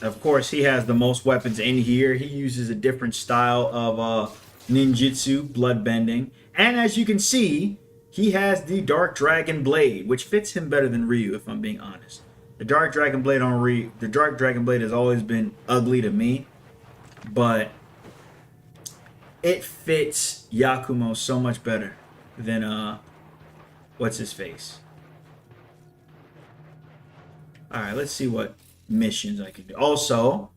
Of course, he has the most weapons in here. He uses a different style of ninjutsu, bloodbending. And as you can see, he has the Dark Dragon Blade, which fits him better than Ryu, if I'm being honest. The Dark Dragon Blade on Ryu, the Dark Dragon Blade has always been ugly to me, but it fits Yakumo so much better than what's his face. All right, let's see what missions I can do. Also,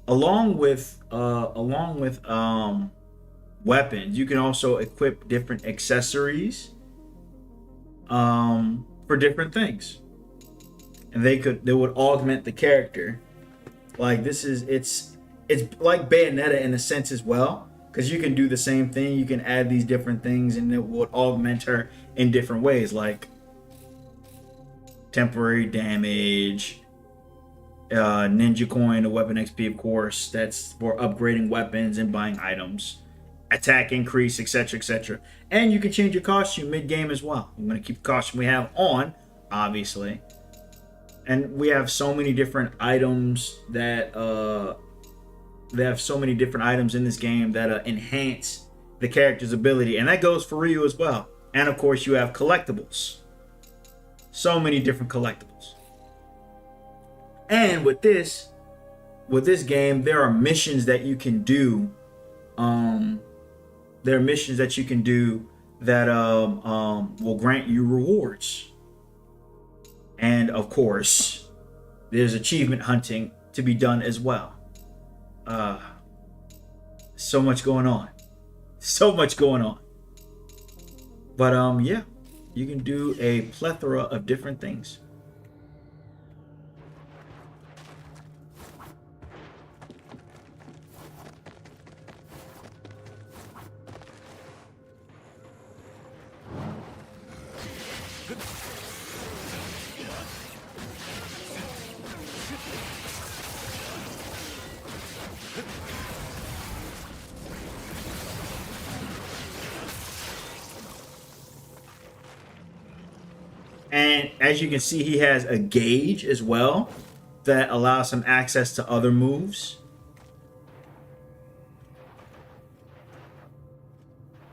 along with weapons, you can also equip different accessories for different things, and they would augment the character. Like it's like Bayonetta in a sense as well, because you can do the same thing. You can add these different things, and it would augment her in different ways, like temporary damage, ninja coin, a weapon XP, of course, that's for upgrading weapons and buying items, attack increase, etc, etc. And you can change your costume mid-game as well. I'm going to keep the costume we have on, obviously, and we have so many different items that they have so many different items in this game that enhance the character's ability, and that goes for Ryu as well. And of course, you have collectibles. So many different collectibles. And with this game, there are missions that you can do. There are missions that you can do that will grant you rewards. And of course, there's achievement hunting to be done as well. So much going on. So much going on. But yeah. You can do a plethora of different things. And as you can see, he has a gauge as well that allows him access to other moves.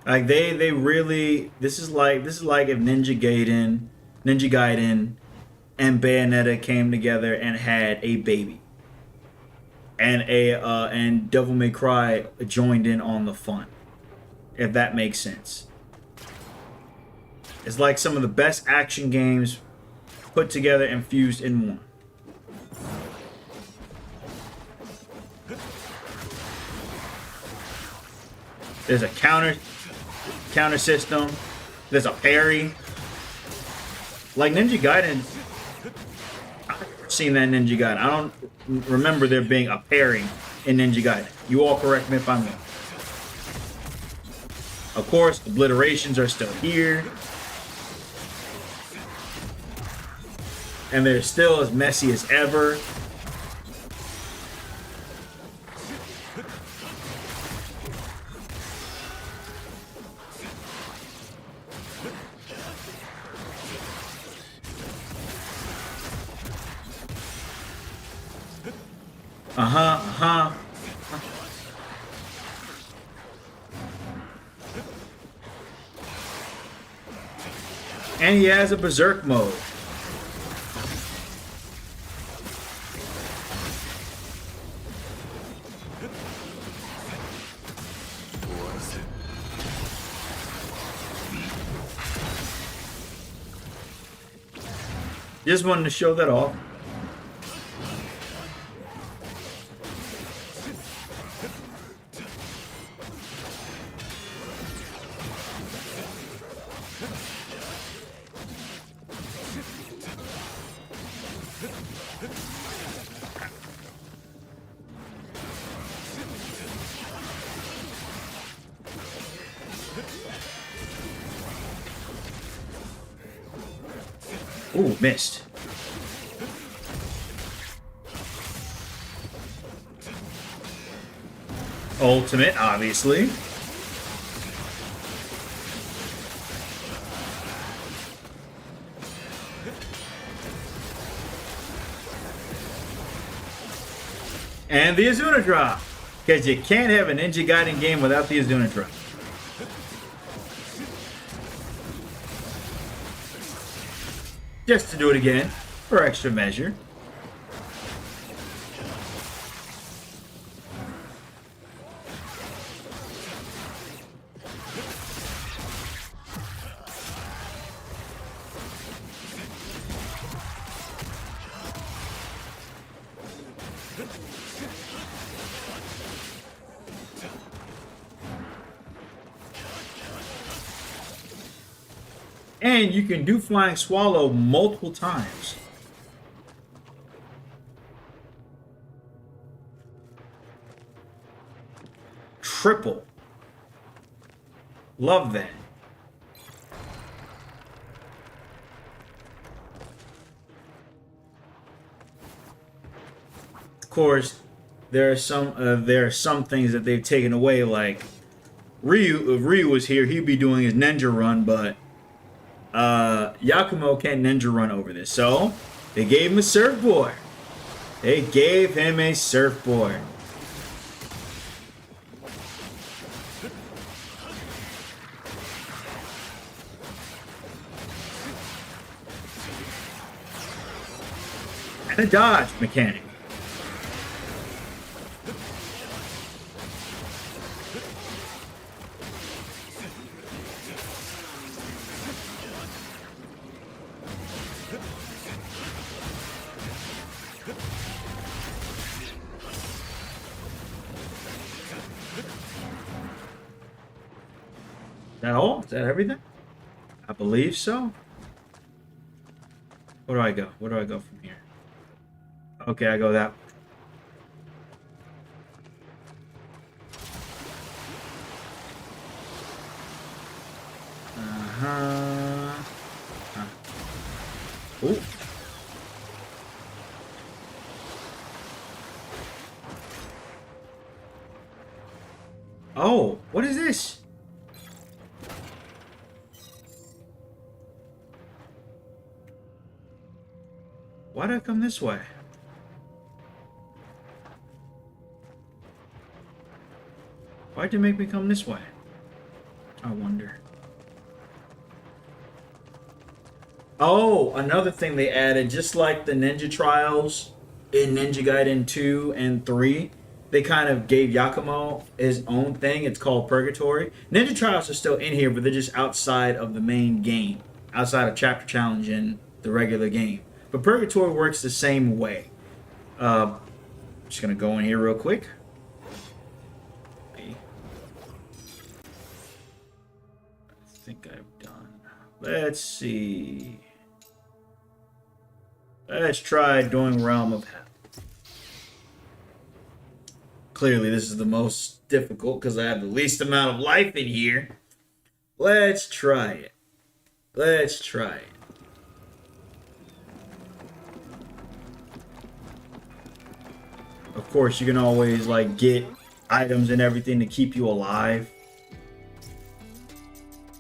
Like they really, this is like if Ninja Gaiden and Bayonetta came together and had a baby. And Devil May Cry joined in on the fun. If that makes sense. It's like some of the best action games put together and fused in one. There's a counter system. There's a parry. Like Ninja Gaiden. I've seen that in Ninja Gaiden. I don't remember there being a parry in Ninja Gaiden. You all correct me if I'm wrong. Of course, obliterations are still here. And they're still as messy as ever. And he has a berserk mode. Just wanted to show that off. Ooh, missed. Ultimate, obviously. And the Azuna drop. Because you can't have a Ninja Gaiden game without the Azuna drop. Just to do it again, for extra measure. And you can do Flying Swallow multiple times. Triple. Love that. Of course, there are some things that they've taken away, like Ryu. If Ryu was here, he'd be doing his ninja run, but Yakumo can't ninja run over this. So they gave him a surfboard. They gave him a surfboard. And a dodge mechanic. Is that all? Is that everything? I believe so. Where do I go? Where do I go from here? Okay, I go that way. Ooh. Oh, what is this? Why'd I come this way? Why'd you make me come this way? I wonder. Oh, another thing they added, just like the Ninja Trials in Ninja Gaiden 2 and 3, they kind of gave Yakumo his own thing. It's called Purgatory. Ninja Trials are still in here, but they're just outside of the main game, outside of Chapter Challenge in the regular game. But Purgatory works the same way. Just gonna go in here real quick. I think I've done. Let's see. Let's try doing Realm of Hell. Clearly, this is the most difficult because I have the least amount of life in here. Let's try it. Let's try it. Of course, you can always like get items and everything to keep you alive.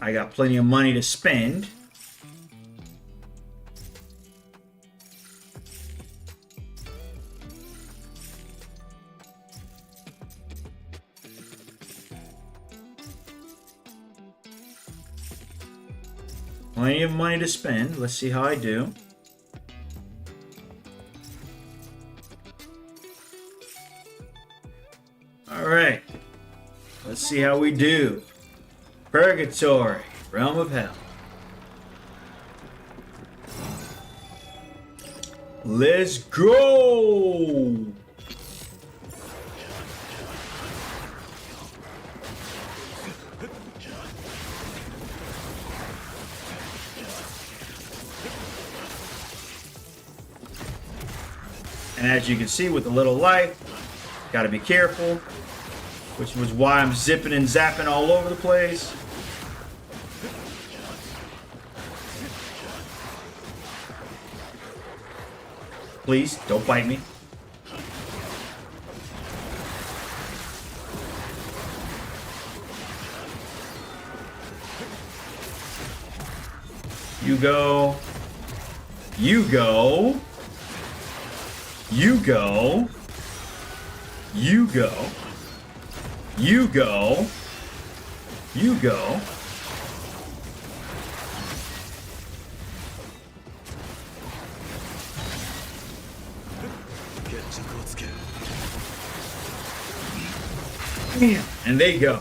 I got plenty of money to spend. Plenty of money to spend. Let's see how I do. Alright. Let's see how we do. Purgatory. Realm of Hell. Let's go! And as you can see with a little life, gotta be careful, which was why I'm zipping and zapping all over the place. Please, don't bite me. You go. You go. You go. You go. You go. You go. Damn. And they go.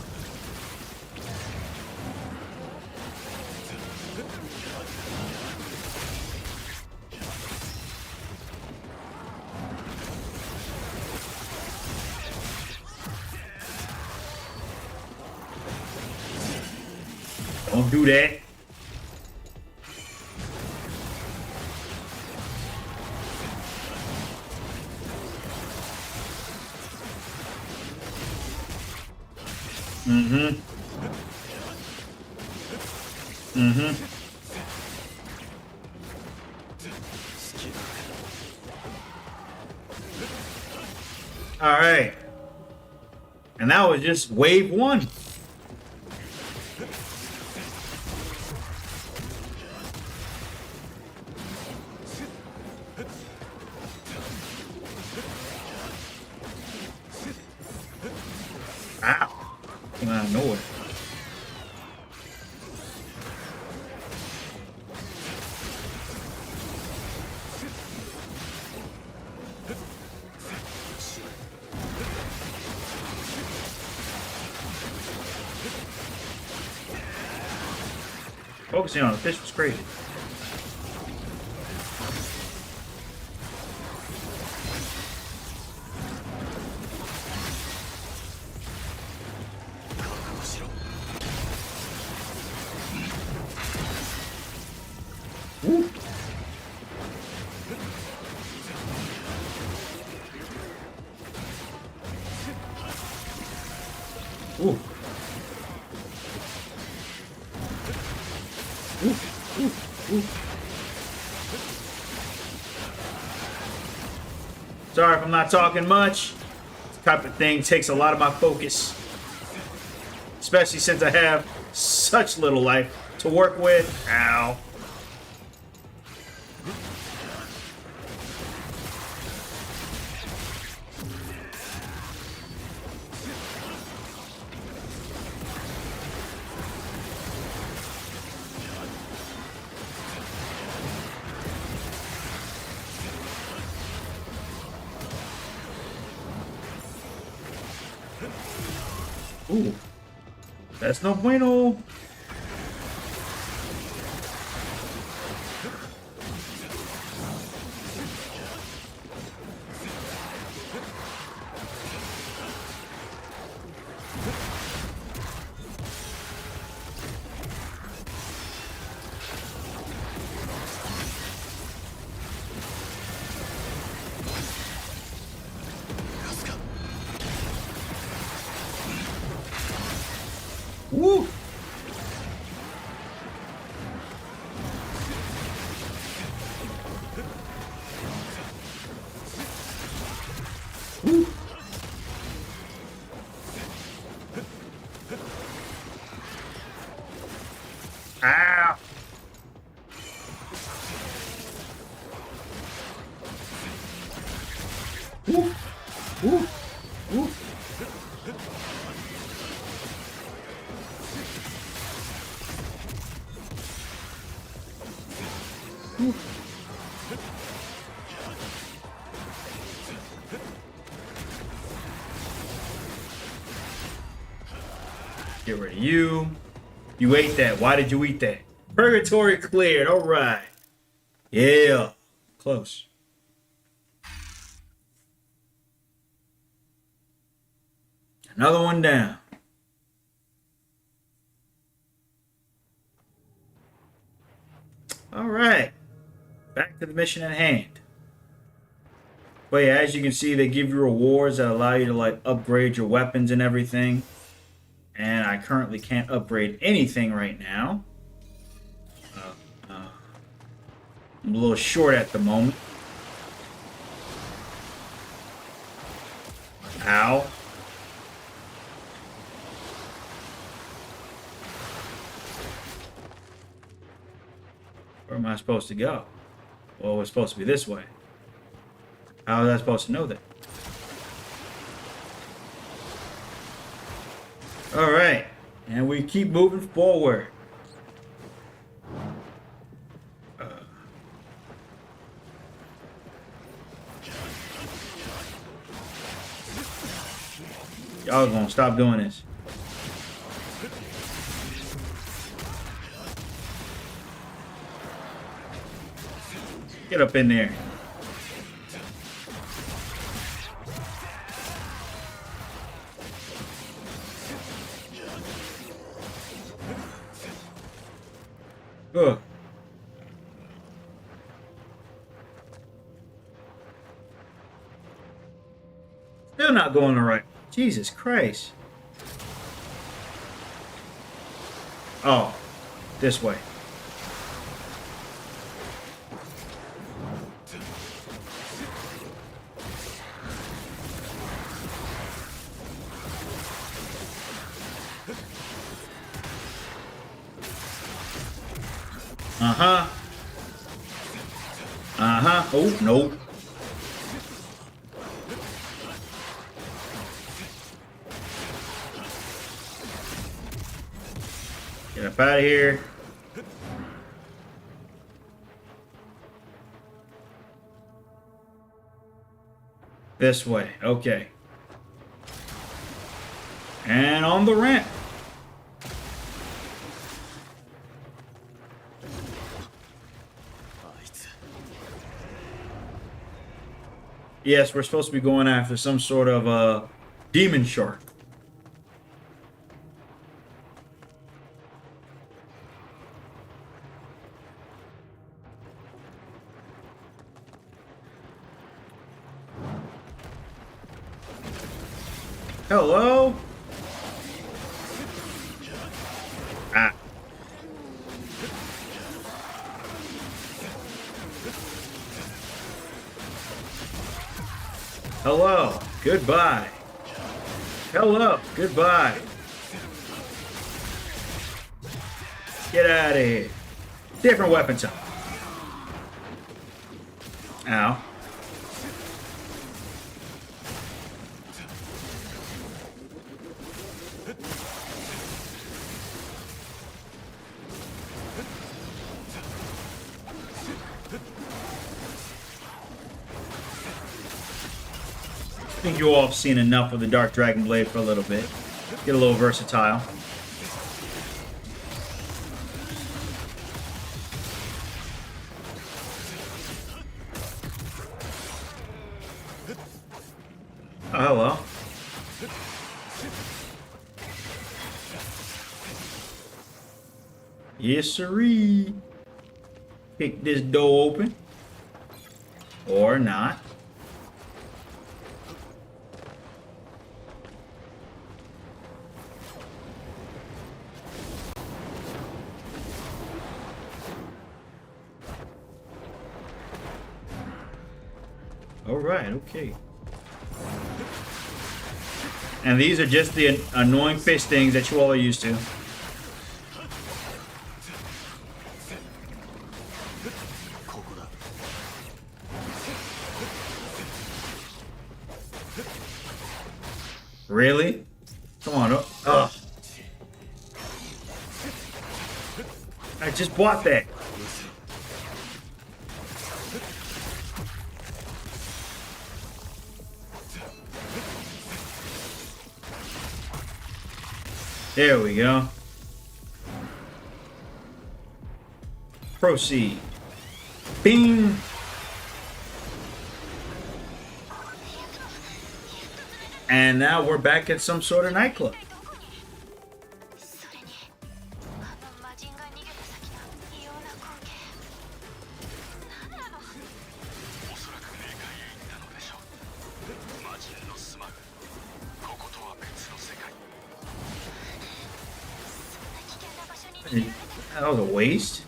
Don't do that. Mm-hmm. Mm-hmm. All right. And that was just wave one. Ow. Came out of nowhere. Focusing on the fish was crazy. Woo. Ooh. Sorry if I'm not talking much. This type of thing takes a lot of my focus. Especially since I have such little life to work with. Ow. Ooh. That's no bueno. Woo! Woo! Ow! Woo! Woo! Woo! Get rid of you. You ate that. Why did you eat that? Purgatory cleared. All right. Yeah. Close. Another one down. All right. Back to the mission at hand. But yeah, as you can see, they give you rewards that allow you to like upgrade your weapons and everything. And I currently can't upgrade anything right now. I'm a little short at the moment. Ow. Where am I supposed to go? Well, it's supposed to be this way. How was I supposed to know that? All right, and we keep moving forward. Y'all gonna stop doing this. Get up in there. Ugh. Still not going the right. Jesus Christ. Oh, this way. Uh-huh. Uh-huh. Oh, no. Get up out of here. This way. Okay. And on the ramp. Yes, we're supposed to be going after some sort of demon shark. Hello? Ah. Hello. Goodbye. Hello. Goodbye. Get out of here. Different weapon type. Ow. I think you all have seen enough of the Dark Dragon Blade for a little bit. Get a little versatile. Oh, hello. Yes, sirree. Kick this door open. Or not. Alright, okay. And these are just the annoying fish things that you all are used to. Really? Come on. Ugh. I just bought that. There we go. Proceed. Bing. And now we're back at some sort of nightclub. That was a waste.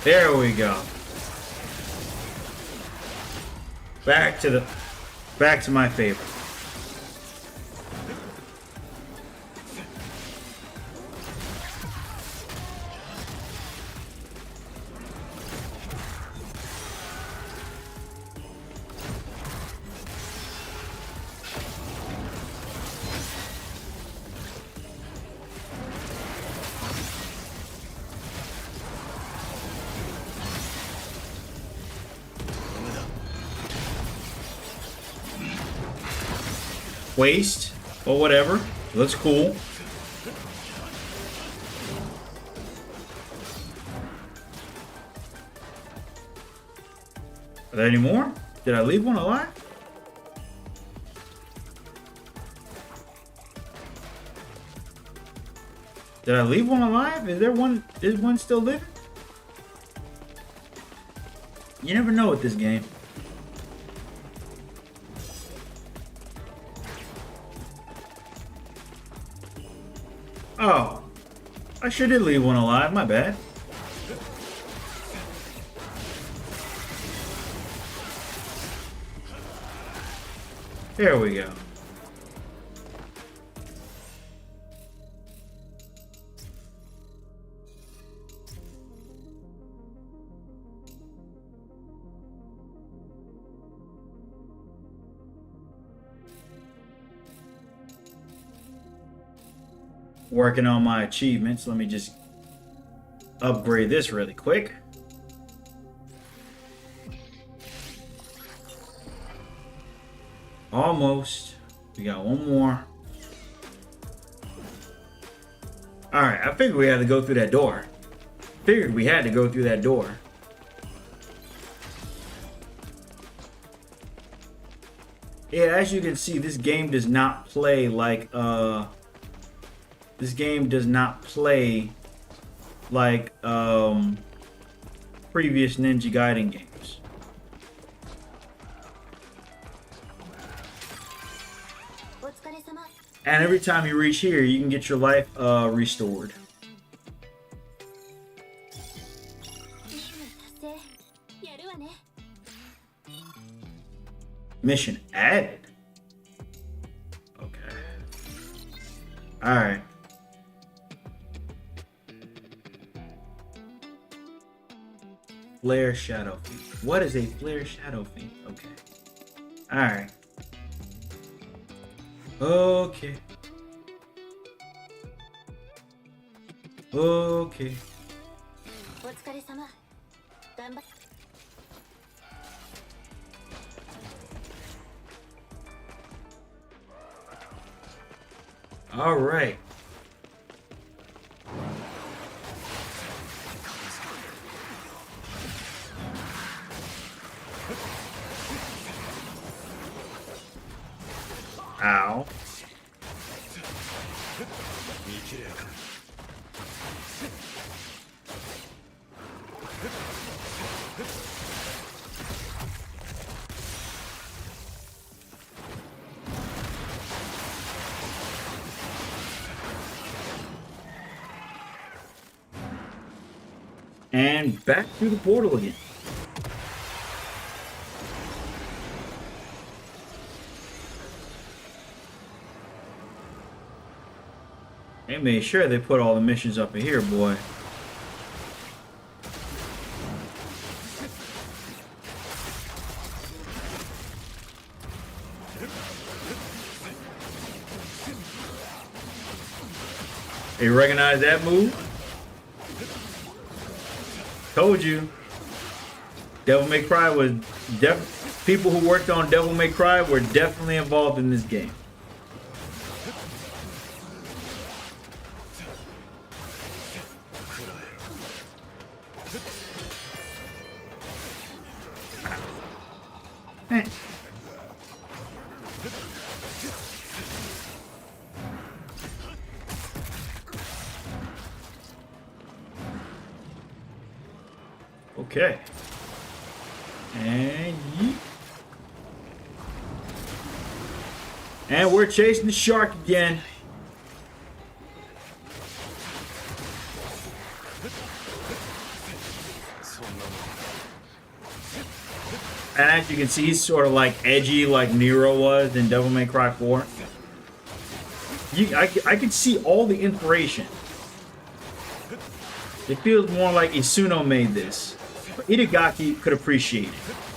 There we go. Back to my favorite. Waste or whatever. Looks cool. Are there any more? Did I leave one alive? Did I leave one alive? Is there one? Is one still living? You never know with this game. Oh, I sure did leave one alive. My bad. There we go. Working on my achievements. Let me just upgrade this really quick. Almost. We got one more. Alright, I figured we had to go through that door. Figured we had to go through that door. Yeah, as you can see, this game does not play like this game does not play like previous Ninja Gaiden games. And every time you reach here, you can get your life restored. Mission added. Okay. Alright. Flare Shadow Fiend. What is a Flare Shadow Fiend? Okay. Alright. Okay. Okay. All right. Ow. And back through the portal again. They made sure they put all the missions up in here, boy. You recognize that move? Told you. Devil May Cry was people who worked on Devil May Cry were definitely involved in this game. Okay. And yeet. And we're chasing the shark again. And as you can see, he's sort of like edgy like Nero was in Devil May Cry 4. I could see all the inspiration. It feels more like Isuno made this. But Itagaki could appreciate it.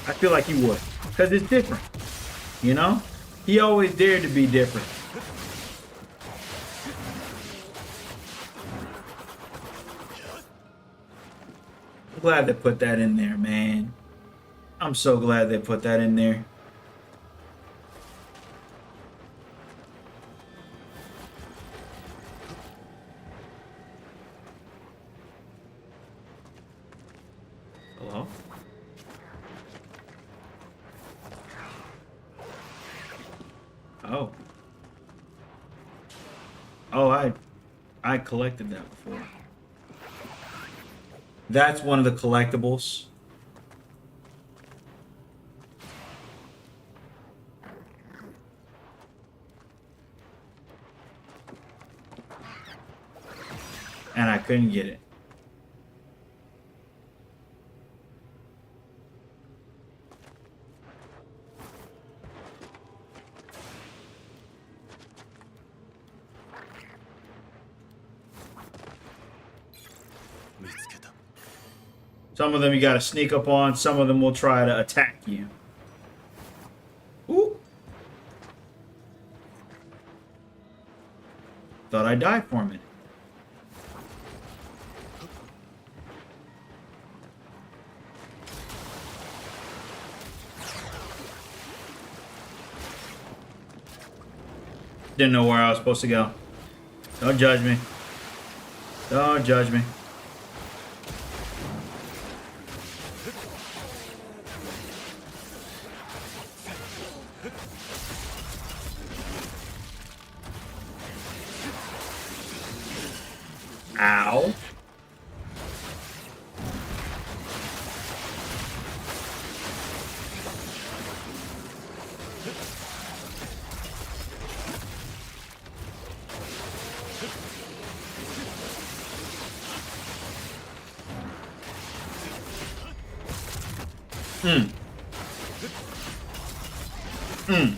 I feel like he would. Because it's different. You know? He always dared to be different. I'm glad they put that in there, man. I'm so glad they put that in there. Hello? Oh. Oh, I collected that before. That's one of the collectibles. And I couldn't get it. Some of them you gotta sneak up on, some of them will try to attack you. Ooh. Thought I died for a minute. Didn't know where I was supposed to go. Don't judge me. Don't judge me. Ow. Hmm. Hmm.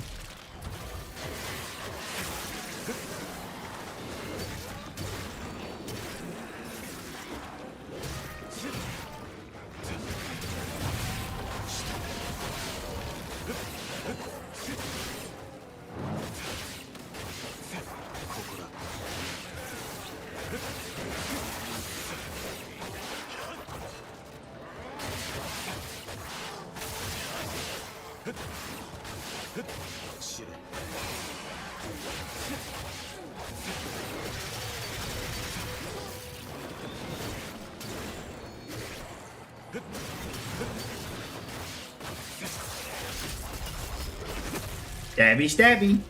Stabby, stabby.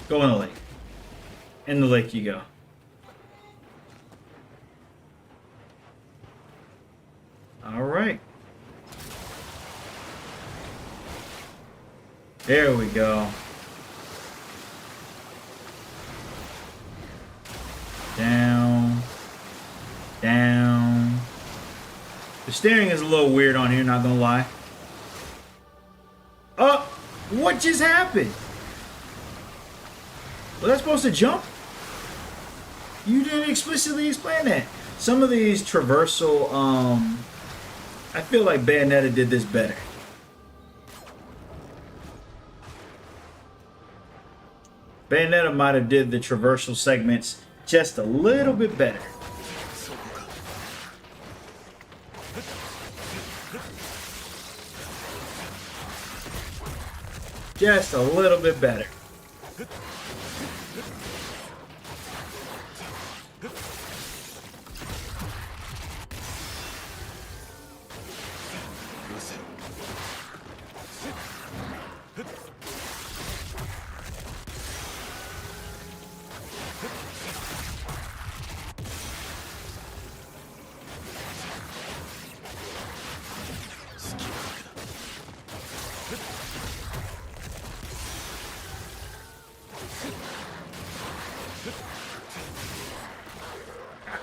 Go in the lake. In the lake you go. All right. There we go. Down. Down. The steering is a little weird on here, not gonna lie. Oh! What just happened? Was I supposed to jump? You didn't explicitly explain that. Some of these traversal, I feel like Bayonetta did this better. Bayonetta might have did the traversal segments just a little bit better. Just a little bit better.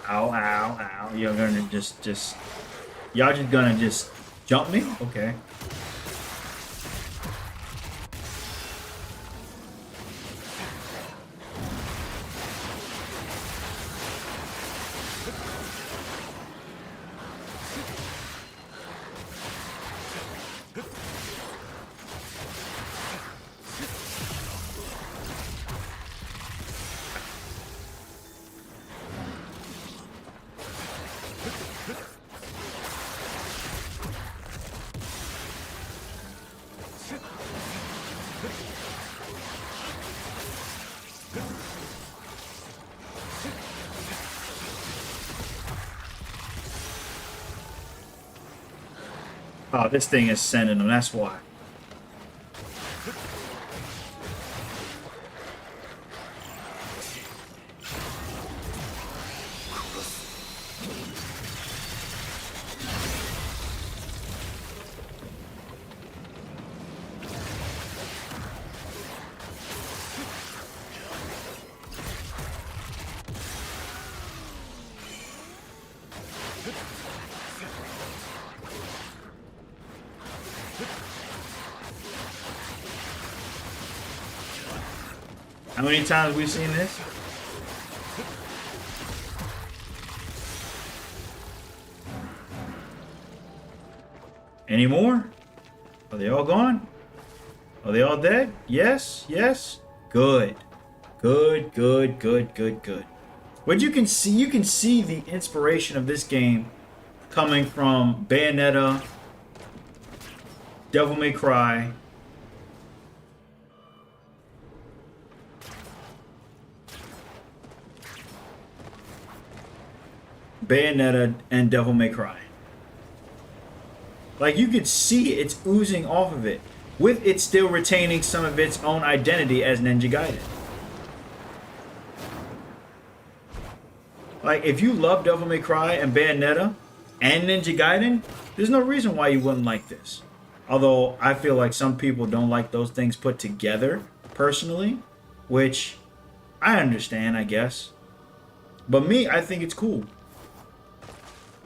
Ow, ow, ow. Y'all gonna just y'all just gonna just jump me? Okay. Oh, this thing is sending them, that's why. How many times have we seen this? Any more? Are they all gone? Are they all dead? Yes, yes. Good. Good, good, good, good, good. But you can see the inspiration of this game coming from Bayonetta, Devil May Cry, Bayonetta, and Devil May Cry. Like, you could see it's oozing off of it, with it still retaining some of its own identity as Ninja Gaiden. Like, if you love Devil May Cry and Bayonetta and Ninja Gaiden, there's no reason why you wouldn't like this. Although, I feel like some people don't like those things put together, personally, which I understand, I guess. But me, I think it's cool.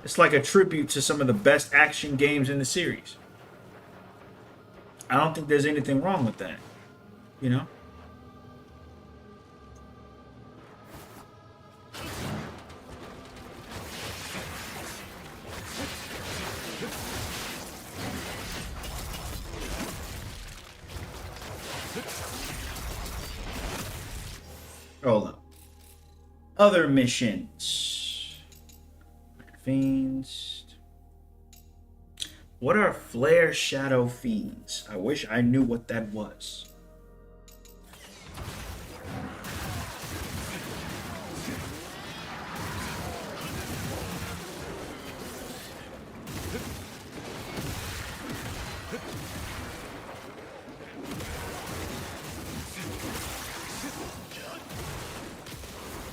It's like a tribute to some of the best action games in the series. I don't think there's anything wrong with that. You know? Hold up. Other missions. Fiends. What are Flare Shadow Fiends? I wish I knew what that was.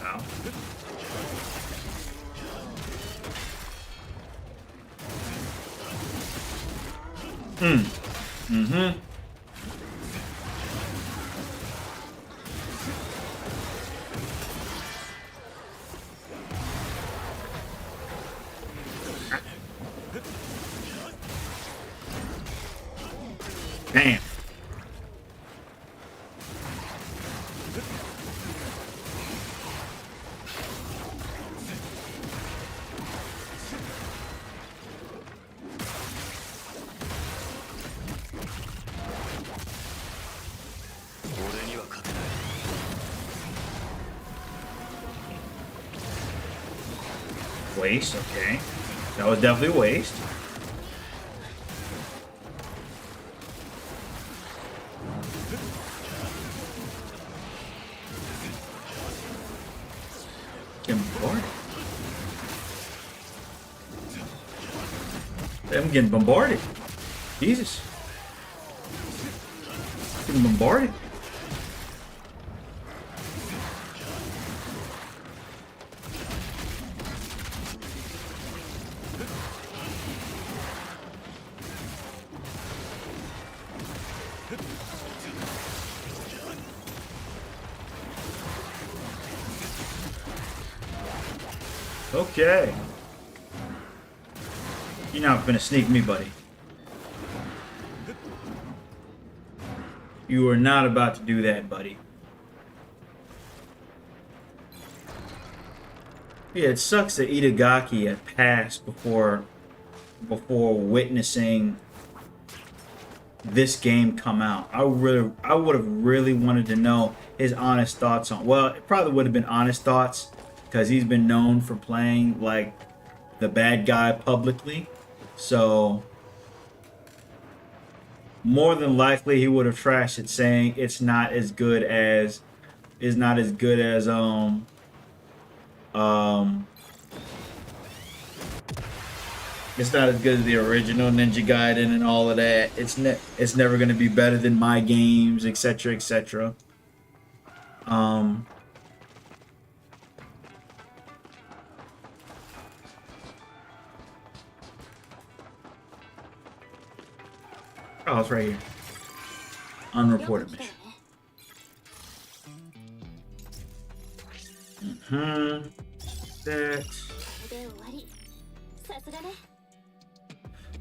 Ow. Mm-hmm. Damn. Waste, okay. That was definitely waste. Getting bombarded. I'm getting bombarded. Jesus. Getting bombarded. Okay. You're not gonna sneak me, buddy. You are not about to do that, buddy. Yeah, it sucks that Itagaki had passed before witnessing this game come out. I would have really wanted to know his honest thoughts on. Well, it probably would have been honest thoughts because he's been known for playing like the bad guy publicly. So more than likely he would have trashed it, saying it's not as good as it's not as good as the original Ninja Gaiden and all of that. It's never going to be better than my games, etc., etc. Oh, it's right here. Unreported mission. That.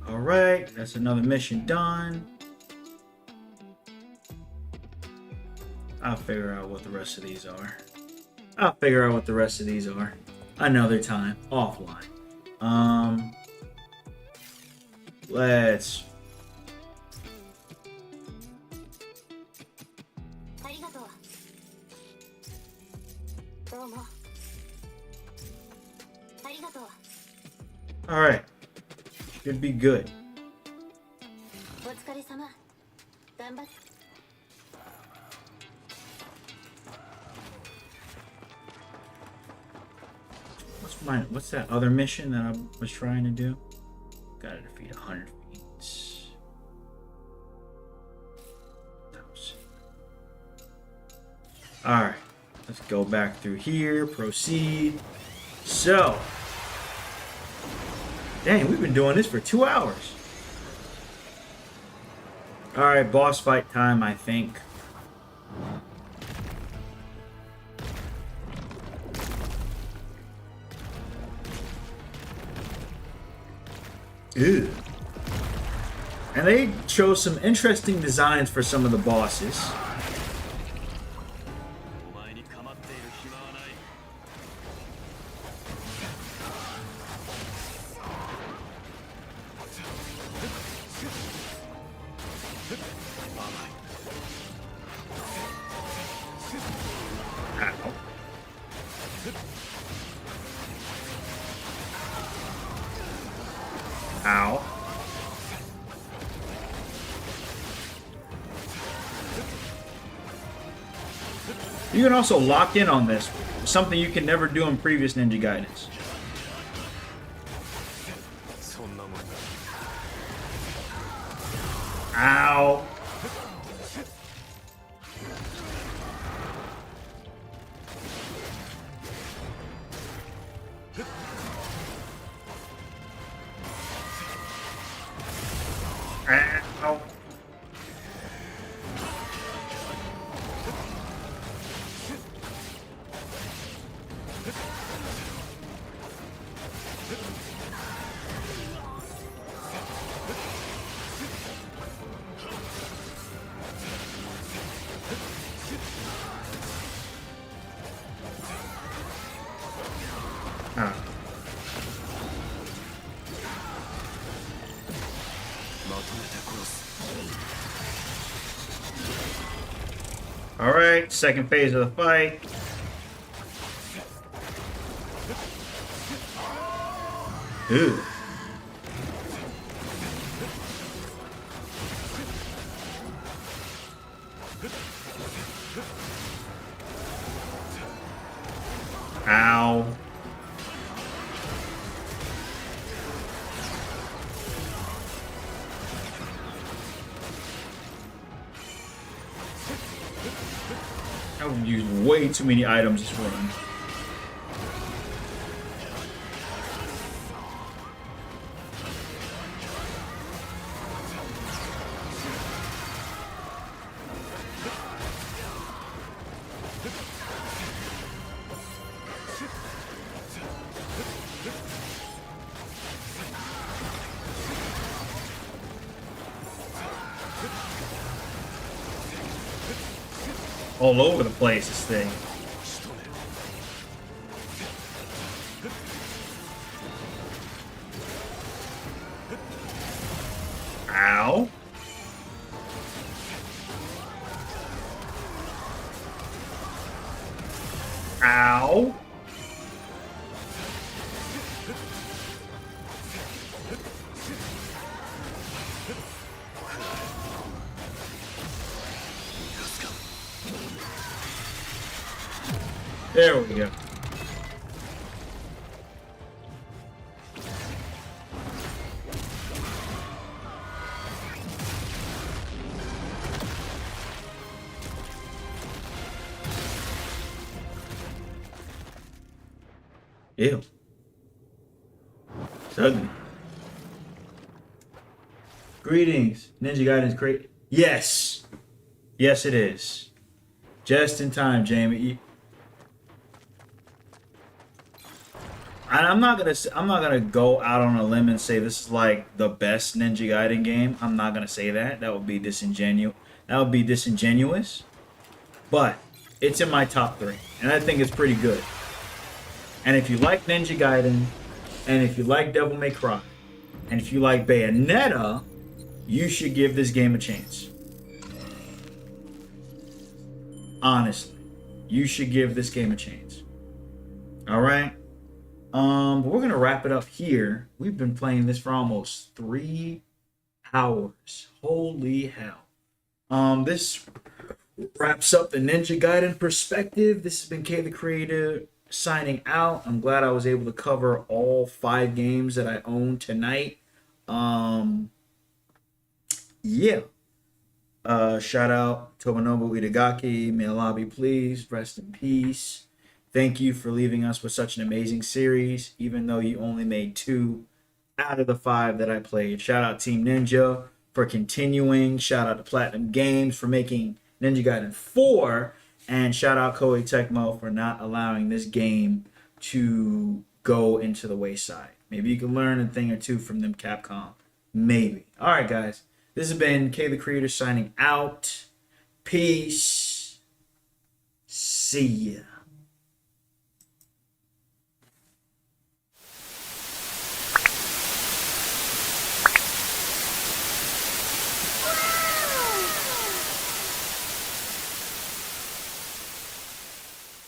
Alright, that's another mission done. I'll figure out what the rest of these are. Another time, offline. Let's... Alright. Should be good. What's that other mission that I was trying to do? Gotta defeat 100 fiends. Alright. Let's go back through here. Proceed. So. Dang, we've been doing this for 2 hours. Alright, boss fight time, I think. Ew. And they chose some interesting designs for some of the bosses. Ow. You can also lock in on this, something you can never do in previous Ninja Gaidens. Ow. Ow. Alright, second phase of the fight. Ooh. Ow. I've used way too many items this run. all over the place, this thing. Ow. Ow. There we go. Ew. It's ugly. Greetings. Ninja Gaiden's great. Yes. Yes, it is. Just in time, Jamie. I'm not gonna go out on a limb and say this is like the best Ninja Gaiden game. I'm not gonna say that. That would be disingenuous. But it's in my top 3, and I think it's pretty good. And if you like Ninja Gaiden, and if you like Devil May Cry, and if you like Bayonetta, you should give this game a chance. Honestly, you should give this game a chance. All right. But we're gonna wrap it up here. We've been playing this for almost 3 hours. Holy hell. This wraps up the Ninja Gaiden perspective. This has been K the Creator signing out. I'm glad I was able to cover all 5 games that I own tonight. Yeah. Shout out Tomonobu Itagaki. May Allah be pleased. Rest in peace. Thank you for leaving us with such an amazing series, even though you only made 2 out of the 5 that I played. Shout out Team Ninja for continuing. Shout out to Platinum Games for making Ninja Gaiden 4. And shout out Koei Tecmo for not allowing this game to go into the wayside. Maybe you can learn a thing or two from them, Capcom. Maybe. All right, guys. This has been K the Creator signing out. Peace. See ya.